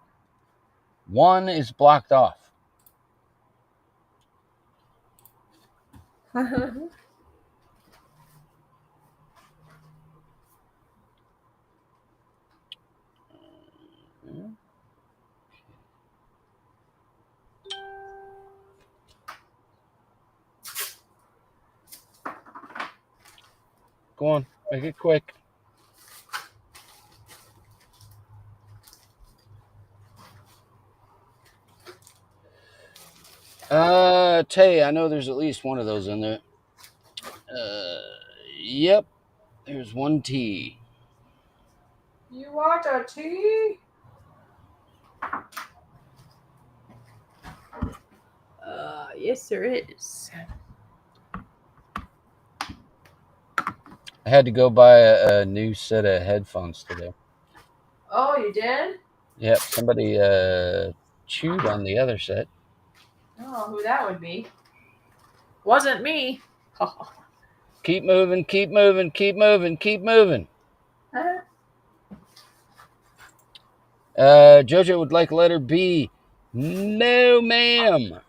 1 is blocked off. Go on, make it quick. Tay, I know there's at least one of those in there. Yep. There's 1 T. You want a tea? Yes, there is. I had to go buy a new set of headphones today. Oh, you did? Yep, somebody chewed on the other set. Oh, who that would be? Wasn't me. Keep moving, keep moving, keep moving, keep moving. JoJo would like letter B. No, ma'am.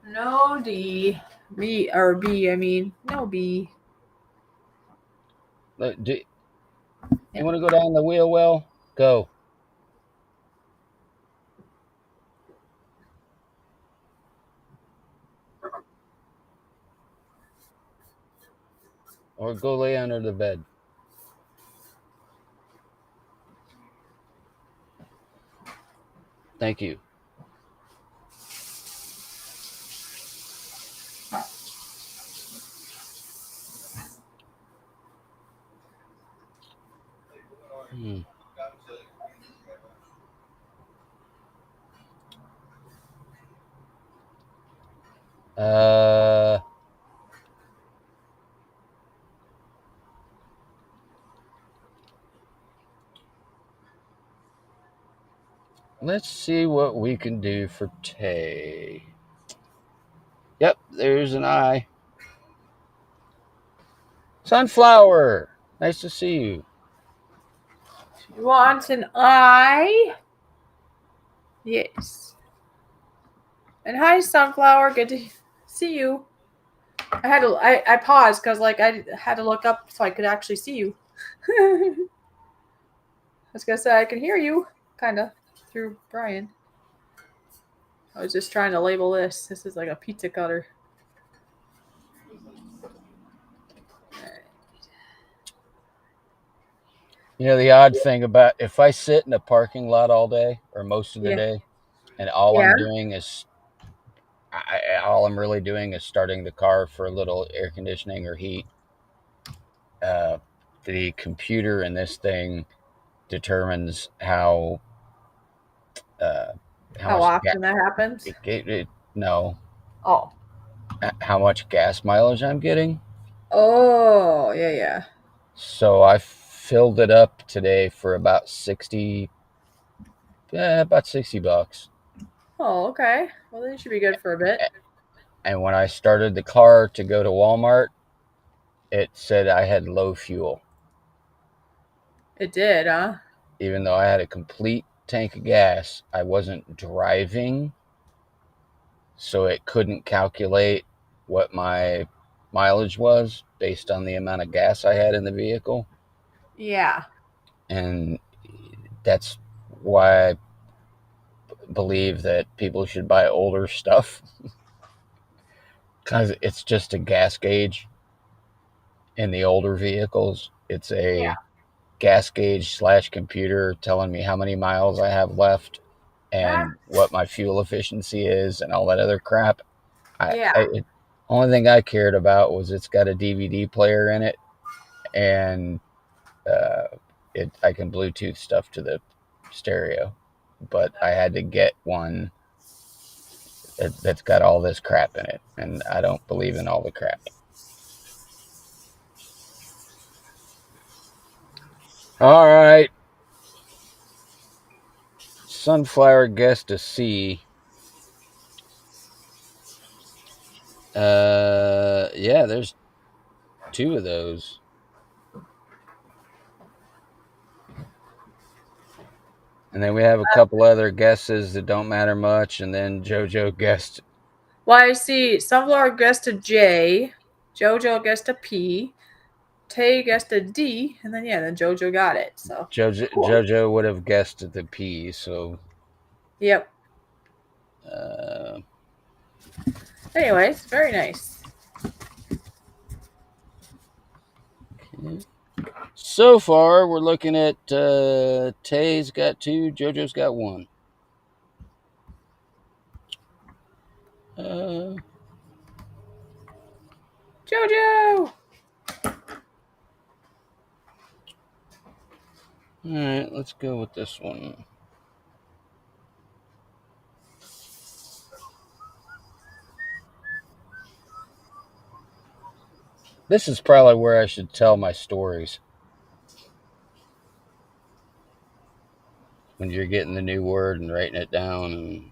No D. B or B, I mean. No B. Do you want to go down the wheel well? Go. Or go lay under the bed. Thank you. Let's see what we can do for Tay. Yep, there's an eye. Sunflower, nice to see you. You want an eye? Yes. And hi, Sunflower. Good to see you. I paused because I had to look up so I could actually see you. I was gonna say I can hear you, kind of, through Brian. I was just trying to label this. This is like a pizza cutter. You know, the odd thing about if I sit in a parking lot all day or most of the day, and all I'm doing is, all I'm really doing is starting the car for a little air conditioning or heat, the computer in this thing determines how often that happens? No. Oh. How much gas mileage I'm getting. Oh, yeah. So I filled it up today for about $60. Oh, okay. Well, then it should be good for a bit. And when I started the car to go to Walmart, it said I had low fuel. It did, huh? Even though I had a complete tank of gas, I wasn't driving, so it couldn't calculate what my mileage was based on the amount of gas I had in the vehicle. Yeah. And that's why I believe that people should buy older stuff, because it's just a gas gauge in the older vehicles. It's a gas gauge / computer telling me how many miles I have left and what my fuel efficiency is and all that other crap. Only thing I cared about was it's got a DVD player in it, and I can Bluetooth stuff to the stereo. But I had to get one that's got all this crap in it, and I don't believe in all the crap. All right. Sunflower guessed a C. Yeah, there's 2 of those. And then we have a couple other guesses that don't matter much, and then JoJo guessed. Well, I see Sunflower guessed a J, JoJo guessed a P, Tay guessed a D, and then then JoJo got it. So JoJo would have guessed the P. So. Yep. Anyways, very nice. Okay. So far, we're looking at Tay's got 2, JoJo's got 1. JoJo! All right, let's go with this one. This is probably where I should tell my stories. When you're getting the new word and writing it down.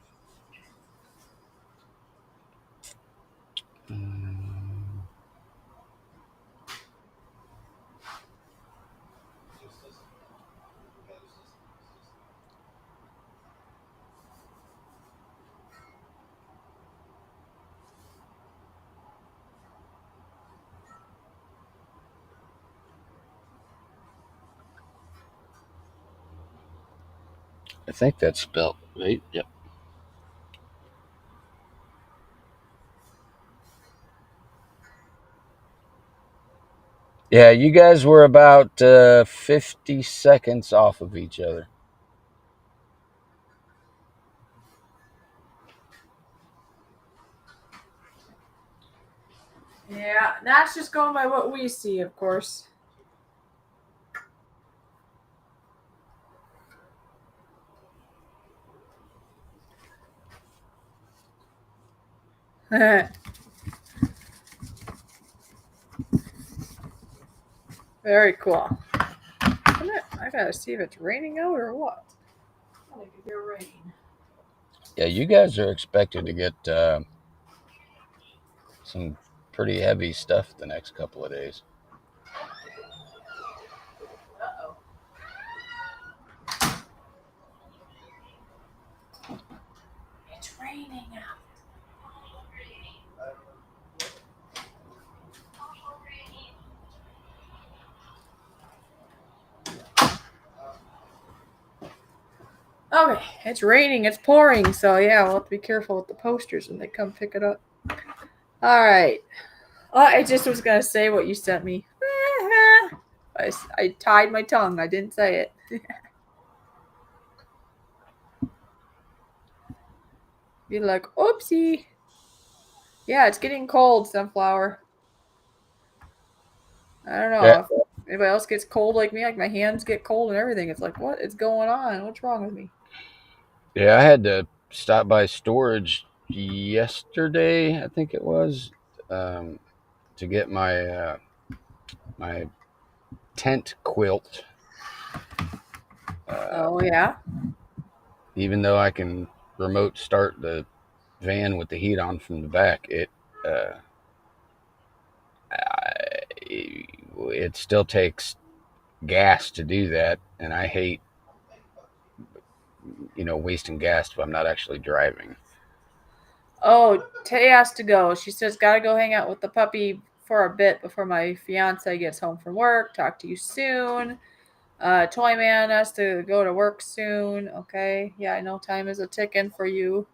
I think that's spelled right. Yep. Yeah, you guys were about 50 seconds off of each other. Yeah, that's just going by what we see, of course. Very cool. I gotta see if it's raining out or what. I think I hear rain. Yeah, you guys are expected to get some pretty heavy stuff the next couple of days. Uh-oh. It's raining out. Okay, it's raining, it's pouring, so yeah, we'll have to be careful with the posters when they come pick it up. All right. I just was gonna say what you sent me. I tied my tongue. I didn't say it. Be like, oopsie. Yeah, it's getting cold, Sunflower. I don't know if anybody else gets cold like me. Like my hands get cold and everything. It's like, what is going on? What's wrong with me? Yeah, I had to stop by storage yesterday, I think it was, to get my my tent quilt. Oh yeah. Even though I can remote start the van with the heat on from the back, it still takes gas to do that, and I hate wasting gas if I'm not actually driving. Oh, Tay has to go. She says, gotta go hang out with the puppy for a bit before my fiance gets home from work. Talk to you soon. Toy Man has to go to work soon. Okay. Yeah, I know time is a ticking for you.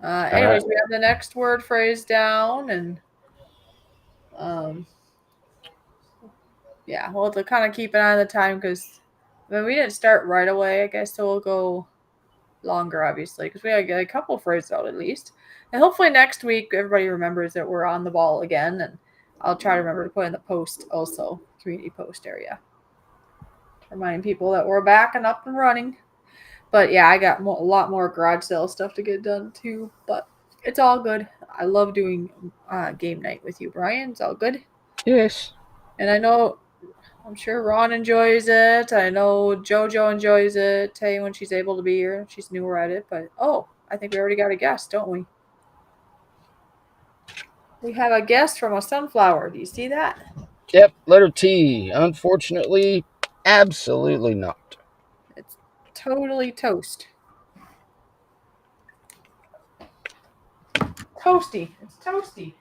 Anyways, we have the next word phrase down, and yeah, we'll have to kind of keep an eye on the time because we didn't start right away, I guess, so we'll go longer, obviously, because we gotta get a couple phrases out at least. And hopefully next week everybody remembers that we're on the ball again, and I'll try to remember to put in the post also, community post area, reminding people that we're back and up and running. But yeah, I got a lot more garage sale stuff to get done too, but it's all good. I love doing game night with you, Brian. It's all good. Yes. And I'm sure Ron enjoys it. I know JoJo enjoys it. Tay, when she's able to be here, she's newer at it. But I think we already got a guest, don't we? We have a guest from a sunflower. Do you see that? Yep, letter T. Unfortunately, absolutely not. It's totally toast. Toasty. It's toasty.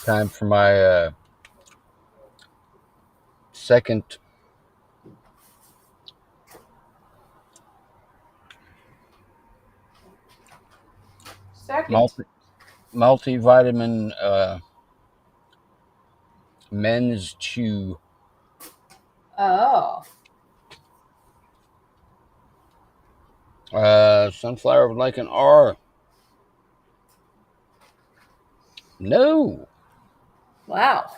Time for my second multivitamin men's chew. Oh. Sunflower would like an R. No. Wow.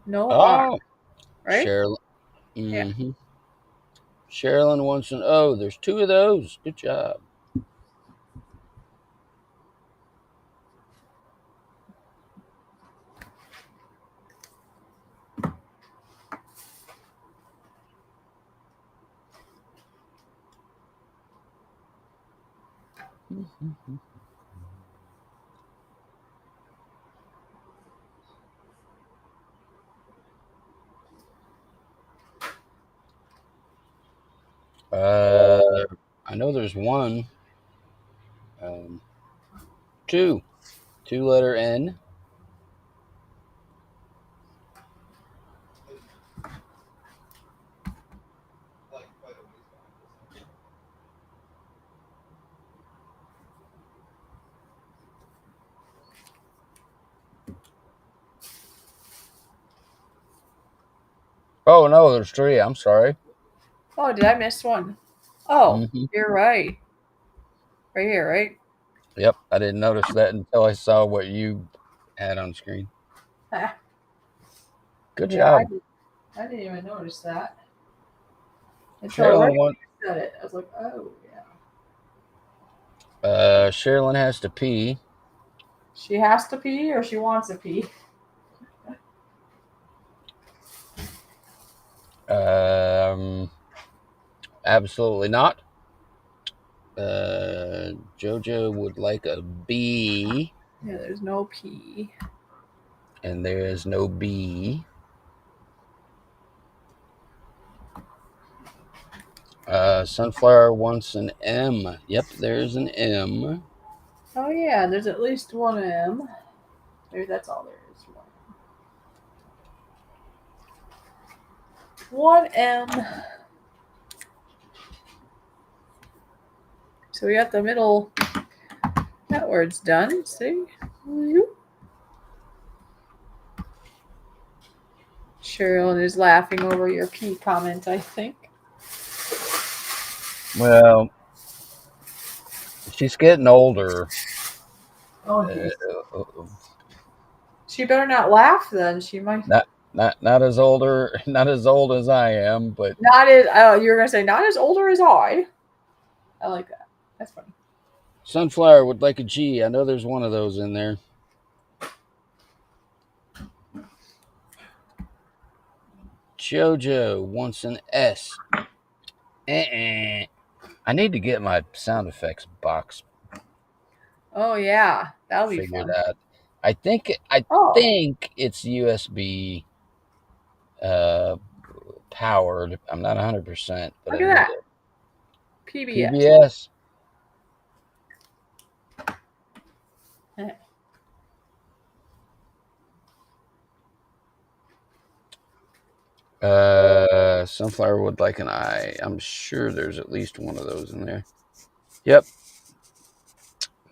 No R. Right? Sherilyn. Mm-hmm. Yeah. Sherilyn wants an O. There's two of those. Good job. I know there's one. Two letter N. Oh no, there's three. I'm sorry. Oh, did I miss one? Oh, You're right. Right here, right? Yep, I didn't notice that until I saw what you had on screen. Good job. I didn't even notice that. Sherilyn said it. I was like, oh yeah. Sherilyn has to pee. She has to pee, or she wants to pee? Absolutely not. JoJo would like a B. Yeah, there's no P. And there is no B. Sunflower wants an M. Yep, there's an M. Oh yeah, there's at least one M. Maybe that's all there is. One M. So we got the middle. That word's done. See? Sherilyn is laughing over your P comment, I think. Well, she's getting older. Oh, she better not laugh then. She might not as old as I am, but not as you were gonna say not as older as I. I like that. That's funny. Sunflower would like a G. I know there's one of those in there. JoJo wants an S. I need to get my sound effects box. Oh yeah, that'll be figured fun. out. I think it's USB powered. I'm not 100%. Look at that. PBS. Sunflower would like an I. I'm sure there's at least one of those in there. Yep.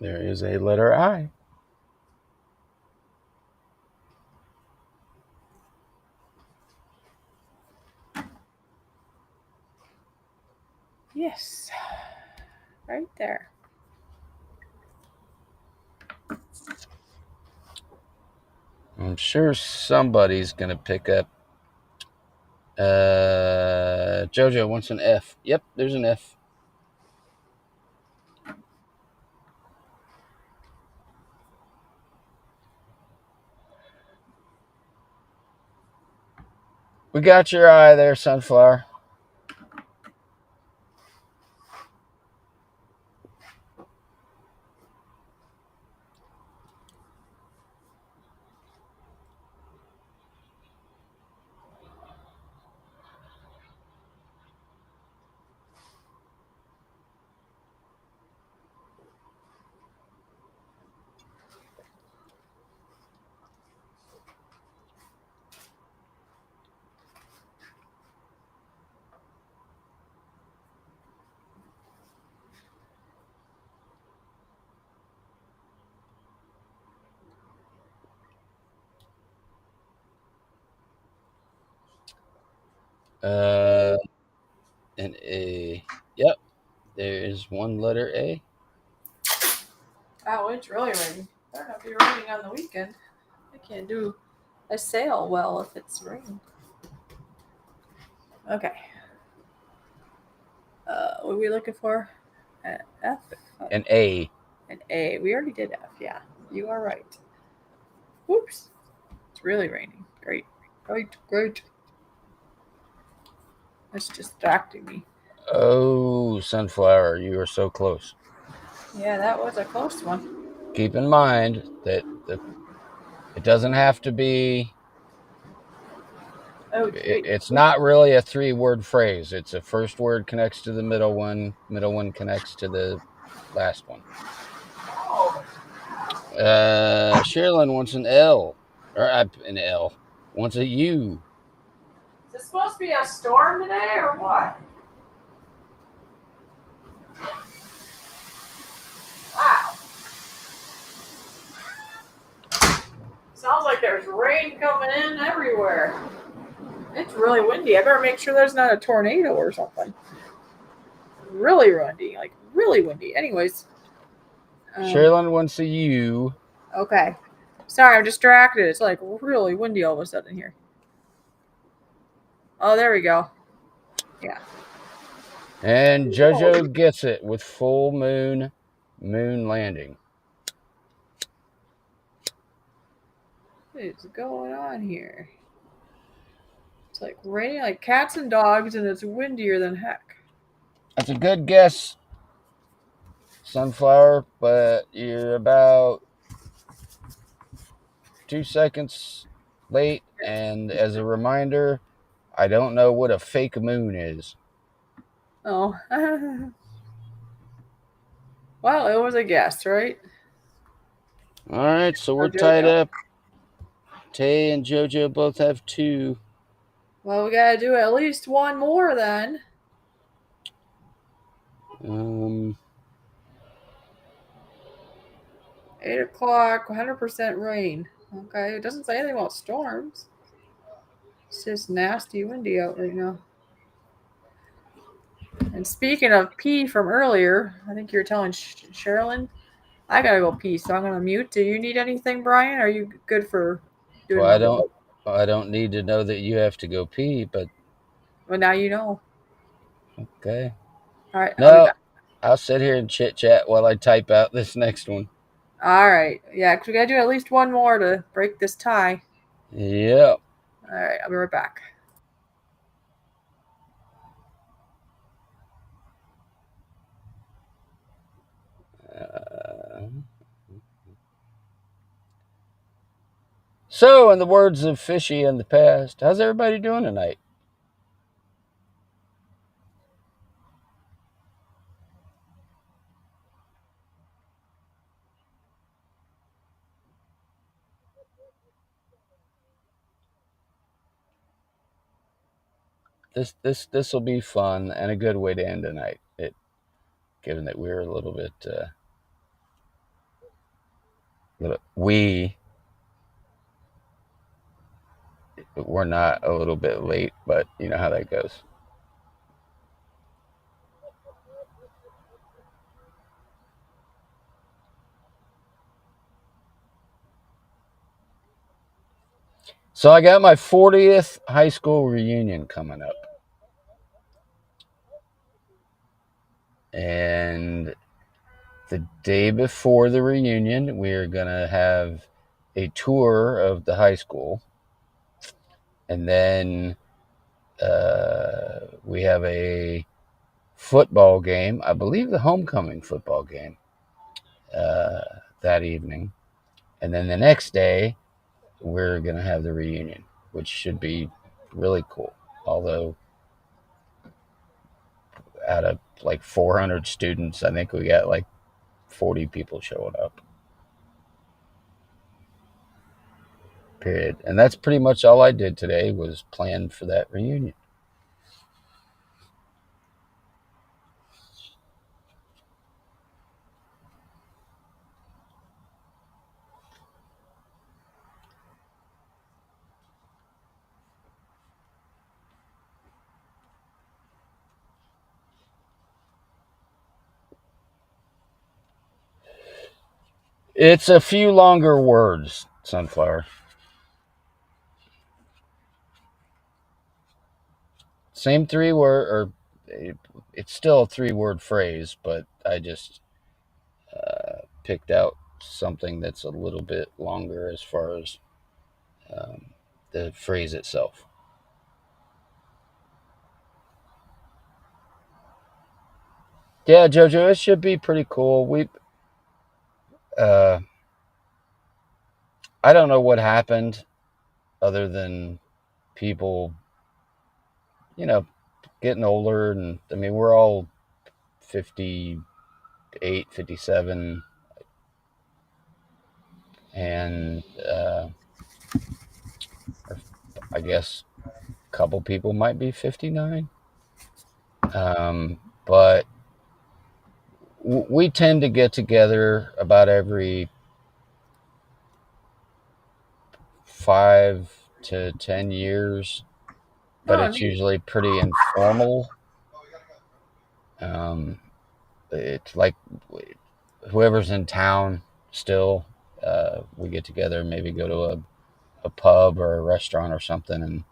There is a letter I. Yes. Right there. I'm sure somebody's going to pick up. JoJo wants an F. Yep, there's an F. We got your eye there, Sunflower. An A. Yep, there is one letter A. Wow, it's really raining. Better not be raining on the weekend. I can't do a sale well if it's raining. Okay. What are we looking for? F? An A. An A. We already did F, yeah. You are right. Whoops. It's really raining. Great. That's distracting me. Oh, Sunflower, you are so close. Yeah, that was a close one. Keep in mind that it doesn't have to be. It's not really a 3-word phrase. It's a first word connects to the middle one connects to the last one. Sherilyn wants an L. Or an L. Wants a U. Is it supposed to be a storm today or what? Wow. Sounds like there's rain coming in everywhere. It's really windy. I better make sure there's not a tornado or something. Really windy. Like, really windy. Anyways. Sherilyn wants a U. Okay. Sorry, I'm distracted. It's like really windy all of a sudden here. Oh, there we go. Yeah. And JoJo gets it with full moon landing. What is going on here? It's like raining like cats and dogs, and it's windier than heck. That's a good guess, Sunflower, but you're about 2 seconds late. And as a reminder, I don't know what a fake moon is. Oh. Well, it was a guess, right? All right, so we're tied up. Tay and JoJo both have 2. Well, we gotta do at least one more then. 8 o'clock, 100% rain. Okay, it doesn't say anything about storms. It's just nasty windy out right now. And speaking of pee from earlier, I think you were telling Sherilyn, I gotta go pee, so I'm gonna mute. Do you need anything, Brian? Are you good for doing? Well, I don't need to know that you have to go pee, but. Well, now you know. Okay. All right. No, I'll sit here and chit chat while I type out this next one. All right. Yeah, because we gotta do at least one more to break this tie. Yep. All right. I'll be right back. So, in the words of Fishy in the past, how's everybody doing tonight? This will be fun and a good way to end tonight. Given that we're a little bit we're not a little bit late, but you know how that goes. So I got my 40th high school reunion coming up. And the day before the reunion, we're going to have a tour of the high school. And then we have a football game, I believe the homecoming football game, that evening. And then the next day, we're going to have the reunion, which should be really cool. Although out of like 400 students, I think we got like 40 people showing up. Period. And that's pretty much all I did today was plan for that reunion. It's a few longer words, Sunflower. Same 3-word, or it's still a 3-word phrase, but I just picked out something that's a little bit longer as far as the phrase itself. Yeah, JoJo, it should be pretty cool. I don't know what happened other than people, getting older. And I mean, we're all 58, 57. and I guess a couple people might be 59. But we tend to get together about every 5 to 10 years, but it's usually pretty informal. It's like whoever's in town still, we get together, maybe go to a pub or a restaurant or something, and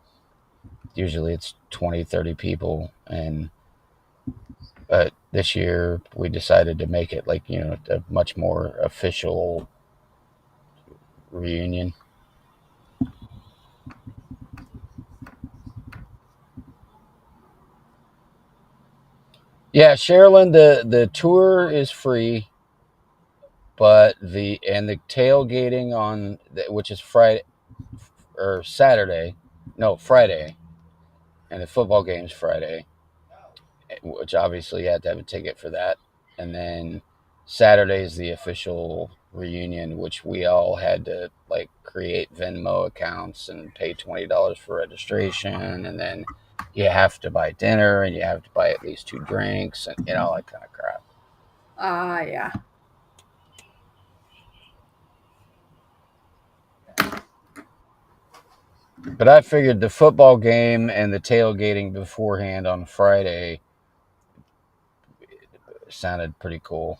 usually it's 20, 30 people. But this year we decided to make it like, a much more official reunion. Yeah, Sherilyn, the tour is free, but the tailgating on which is Friday or Saturday, no, Friday, and the football game's Friday, which obviously you had to have a ticket for that. And then Saturday is the official reunion, which we all had to like create Venmo accounts and pay $20 for registration, and then you have to buy dinner and you have to buy at least 2 drinks and all that kind of crap. Yeah. But I figured the football game and the tailgating beforehand on Friday sounded pretty cool.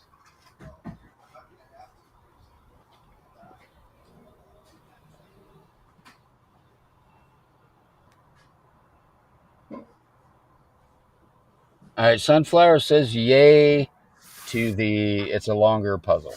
All right, Sunflower says yay to it's a longer puzzle.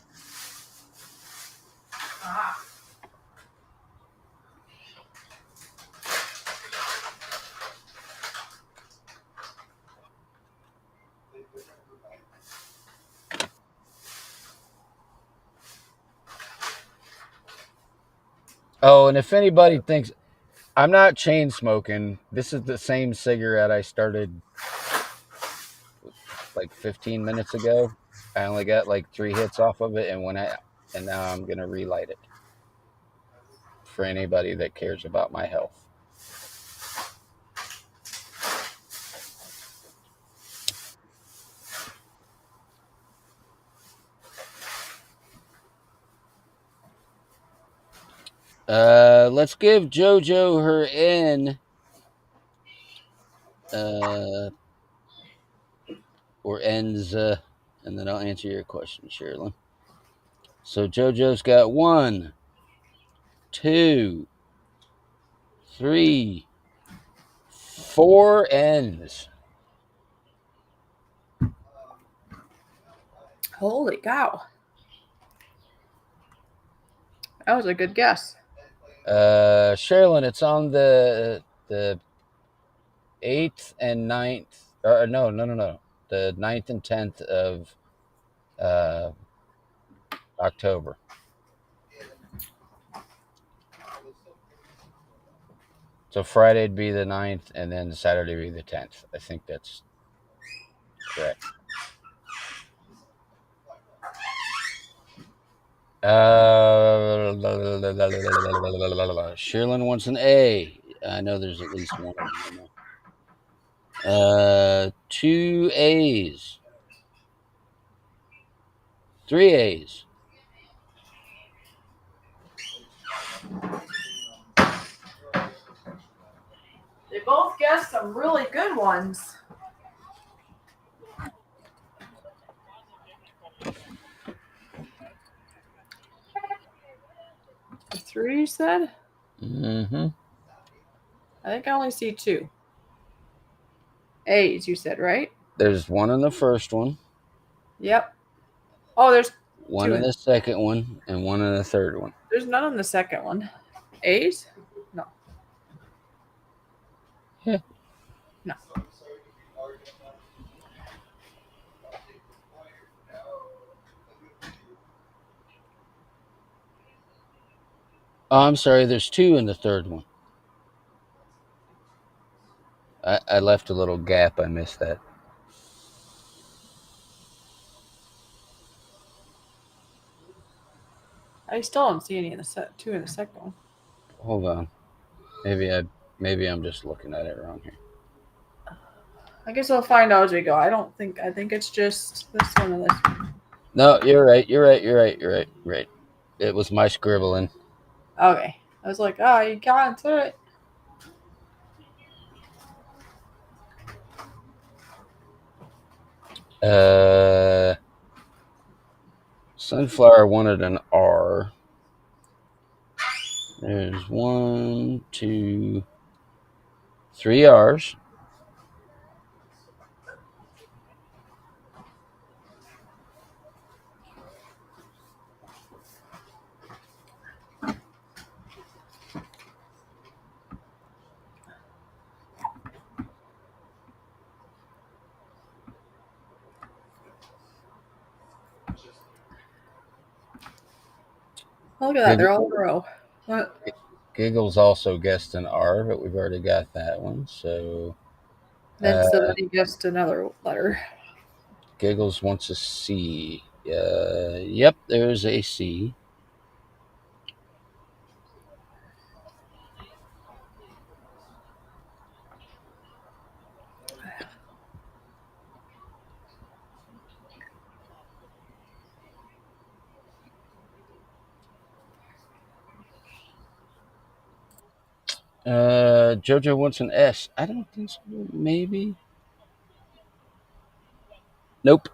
Oh, and if anybody thinks I'm not chain smoking, this is the same cigarette I started like 15 minutes ago. I only got like 3 hits off of it, and now I'm gonna relight it for anybody that cares about my health. Let's give JoJo her N. Or ends, and then I'll answer your question, Sherilyn. So JoJo's got 1, 2, 3, 4 N's. Holy cow. That was a good guess. Sherilyn, it's on the 8th and 9th. No. The 9th and 10th of October. So Friday'd be the 9th, and then Saturday would be the 10th. I think that's correct. Sherilyn wants an A. I know there's at least one. 2 A's. 3 A's. They both guessed some really good ones. 3, you said? Mm-hmm. I think I only see 2 A's, you said, right? There's 1 in the first one. Yep. Oh, there's 1 in the second one and 1 in the third one. There's none in the second one. A's? No. Yeah. No. Oh, I'm sorry. There's 2 in the third one. I left a little gap. I missed that. I still don't see any in the set. 2 in the second one. Hold on. Maybe I'm just looking at it wrong here. I guess we'll find out as we go. I think it's just this one and this one. No, you're right. It was my scribbling. Okay. I was like, you got into it. Sunflower wanted an R. There's 1, 2, 3 R's. Look at that. They're all in a row. What? Giggles also guessed an R, but we've already got that one. So Then somebody guessed another letter. Giggles wants a C. Yep, there's a C. Jojo wants an S. I don't think so. Maybe. Nope.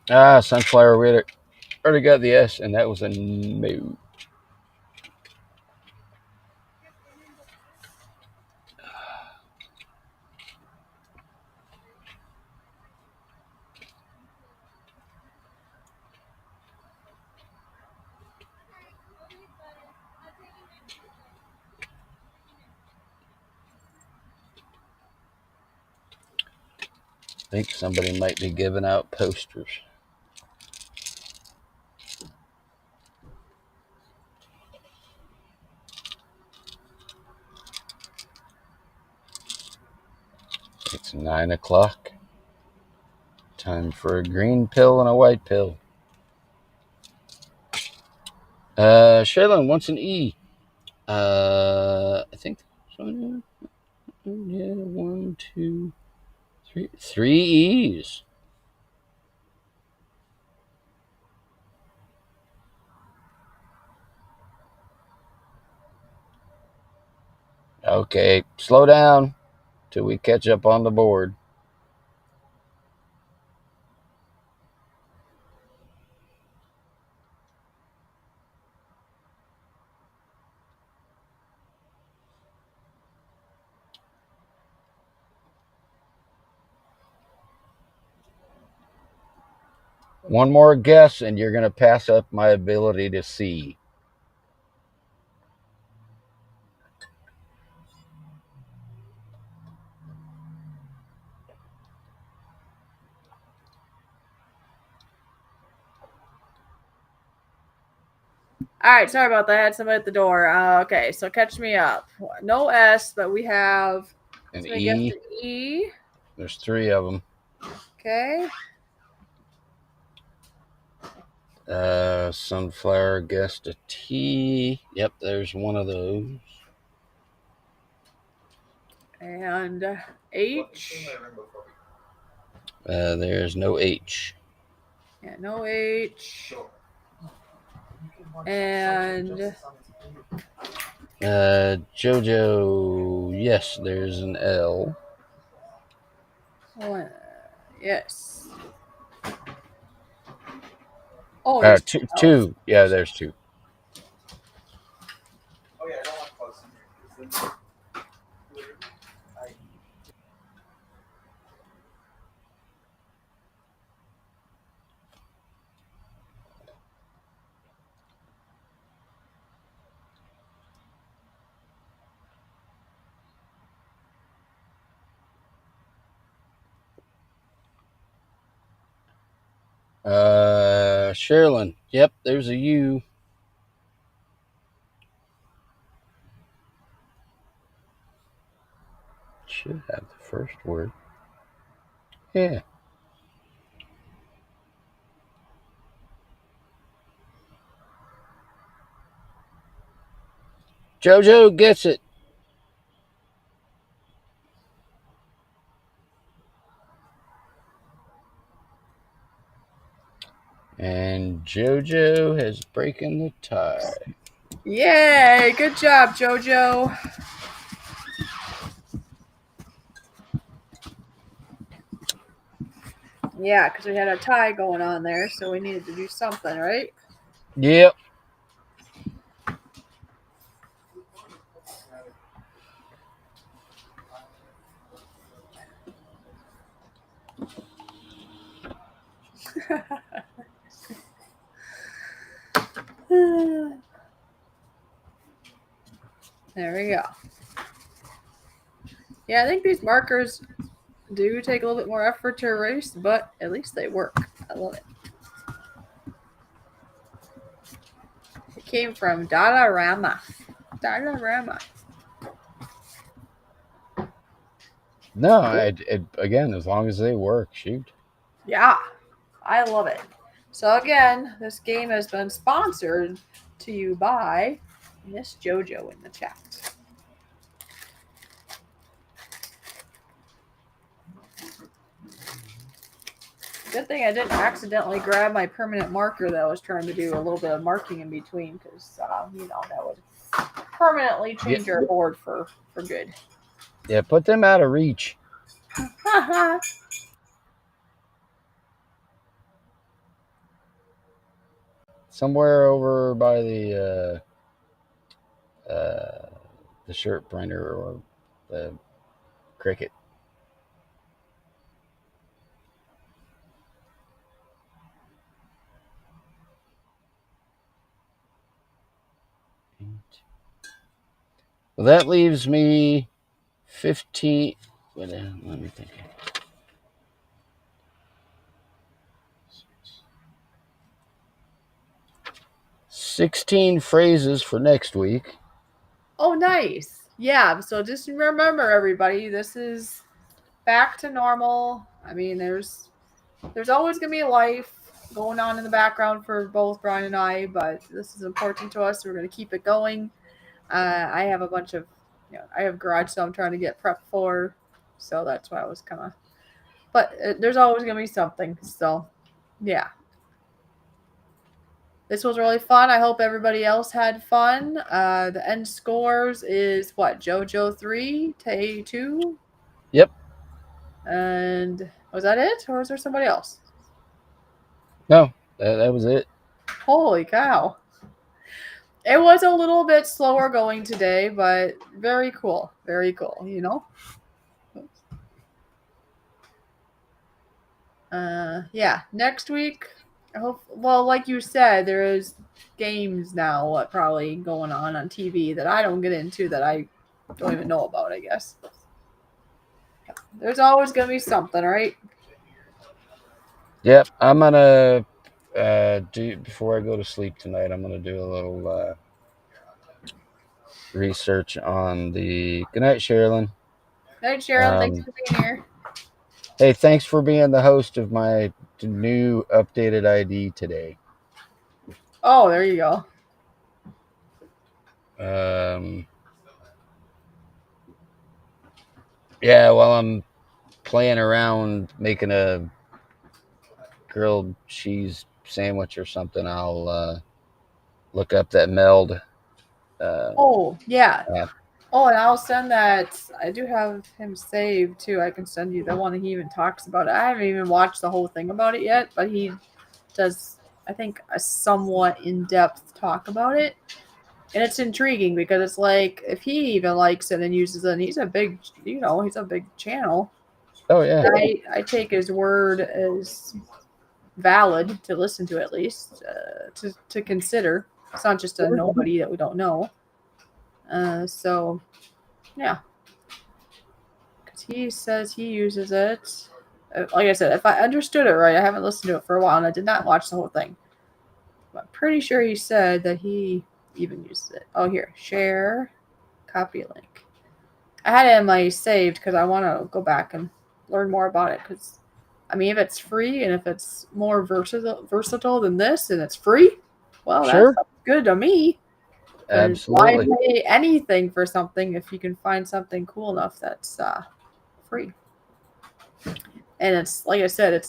Sunflower, we already got the S, and that was a no. I think somebody might be giving out posters. It's 9 o'clock. Time for a green pill and a white pill. Shaylin wants an E. I think so. Yeah, 1, 2, 3. 3 E's. Okay, slow down till we catch up on the board. One more guess, and you're going to pass up my ability to see. All right, sorry about that. I had somebody at the door. Okay, so catch me up. No S, but we have an E. E. There's 3 of them. Okay. Sunflower guessed a T. Yep, there's one of those. And H. There's no H. Yeah, no H. And Jojo, yes, there's an L. Yes. Oh, two. Yeah, there's 2. Oh yeah, I don't want close. Sherilyn. Yep, there's a U. Should have the first word. Yeah. JoJo gets it. And JoJo has broken the tie. Yay! Good job, JoJo. Yeah, because we had a tie going on there, so we needed to do something, right? Yep. There we go. Yeah, I think these markers do take a little bit more effort to erase, but at least they work. I love it. It came from Datarama. Datarama. No, again, as long as they work, shoot. Yeah, I love it. So again, this game has been sponsored to you by Miss JoJo in the chat. Good thing I didn't accidentally grab my permanent marker that I was trying to do a little bit of marking in between, because that would permanently change our board for good. Yeah, put them out of reach. Somewhere over by the shirt printer or the Cricut. Well, that leaves me 15. Let me think. 16 phrases for next week. Oh, nice. Yeah, so just remember, everybody, this is back to normal. I mean, there's always going to be life going on in the background for both Brian and I, but this is important to us. So we're going to keep it going. I have a bunch of, I have garage sale I'm trying to get prepped for, so that's why I was kind of, but there's always going to be something. So, yeah. This was really fun. I hope everybody else had fun. The end scores is what? JoJo 3, Tay 2? Yep. And was that it? Or was there somebody else? No, that was it. Holy cow. It was a little bit slower going today, but very cool. Very cool, Yeah, next week, like you said, there is games now probably going on TV that I don't get into, that I don't even know about, I guess. There's always going to be something, right? Yep, I'm going to before I go to sleep tonight, I'm going to do a little research on the... Good night, Sherilyn. Good night, Cheryl. Thanks for being here. Hey, thanks for being the host of my new updated ID today. Oh, there you go. Yeah, while I'm playing around making a grilled cheese sandwich or something, I'll look up that Meld. Oh, yeah. App. Oh, and I'll send that. I do have him saved, too. I can send you the one that he even talks about it. I haven't even watched the whole thing about it yet, but he does, I think, a somewhat in-depth talk about it. And it's intriguing because it's like, if he even likes it and uses it, and he's a big, he's a big channel. Oh, yeah. I take his word as valid to listen to, at least, to consider. It's not just a nobody that we don't know. So, yeah. Because he says he uses it. like I said, if I understood it right, I haven't listened to it for a while, and I did not watch the whole thing. But I'm pretty sure he said that he even uses it. Oh, here, share, copy link. I had it in my saved because I want to go back and learn more about it. Because, I mean, if it's free and if it's more versatile than this, and it's free, well, Sure. That's good to me. Absolutely. Why pay anything for something if you can find something cool enough that's free? And it's like I said,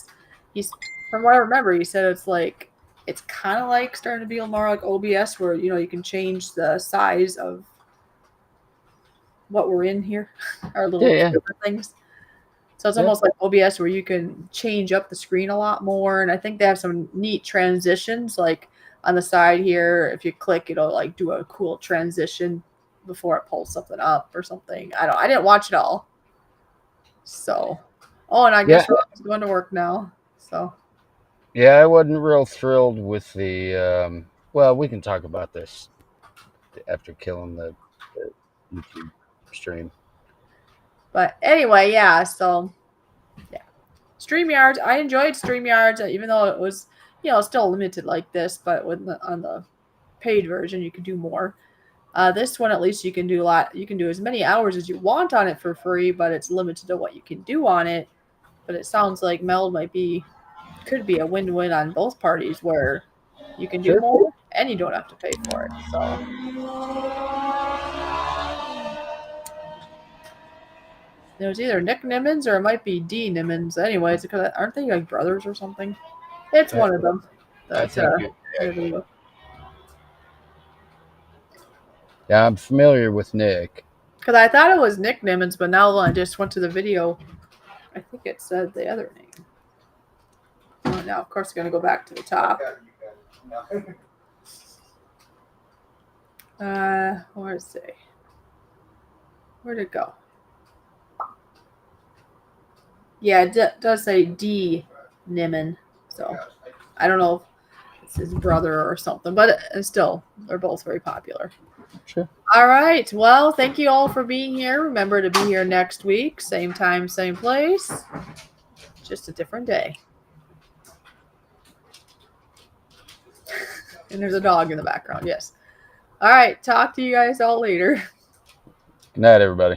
he's from what I remember, he said it's kind of like starting to be more like OBS, where you can change the size of what we're in here, our little things. So it's almost like OBS, where you can change up the screen a lot more. And I think they have some neat transitions, like on the side here. If you click, it'll like do a cool transition before it pulls something up or something. I didn't watch it all. So, and I guess Rob's going to work now. So. Yeah, I wasn't real thrilled with the. Well, we can talk about this after killing the YouTube stream. But anyway, yeah. So, yeah, StreamYards. I enjoyed StreamYards, even though it was, still limited like this. But on the paid version, you can do more. This one, at least, you can do a lot. You can do as many hours as you want on it for free, but it's limited to what you can do on it. But it sounds like Meld could be a win-win on both parties, where you can do more and you don't have to pay for it. So it was either Nick Nimmons or it might be D Nimmons. Anyways, because aren't they like brothers or something? It's one of them. Yeah, I'm familiar with Nick. Because I thought it was Nick Nimmons, but now when I just went to the video, I think it said the other name. Well, now, of course, going to go back to the top. Where is it? Where'd it go? Yeah, it does say D Nimmin. So I don't know if it's his brother or something, but still, they're both very popular. Sure. All right. Well, thank you all for being here. Remember to be here next week. Same time, same place. Just a different day. And there's a dog in the background. Yes. All right. Talk to you guys all later. Good night, everybody.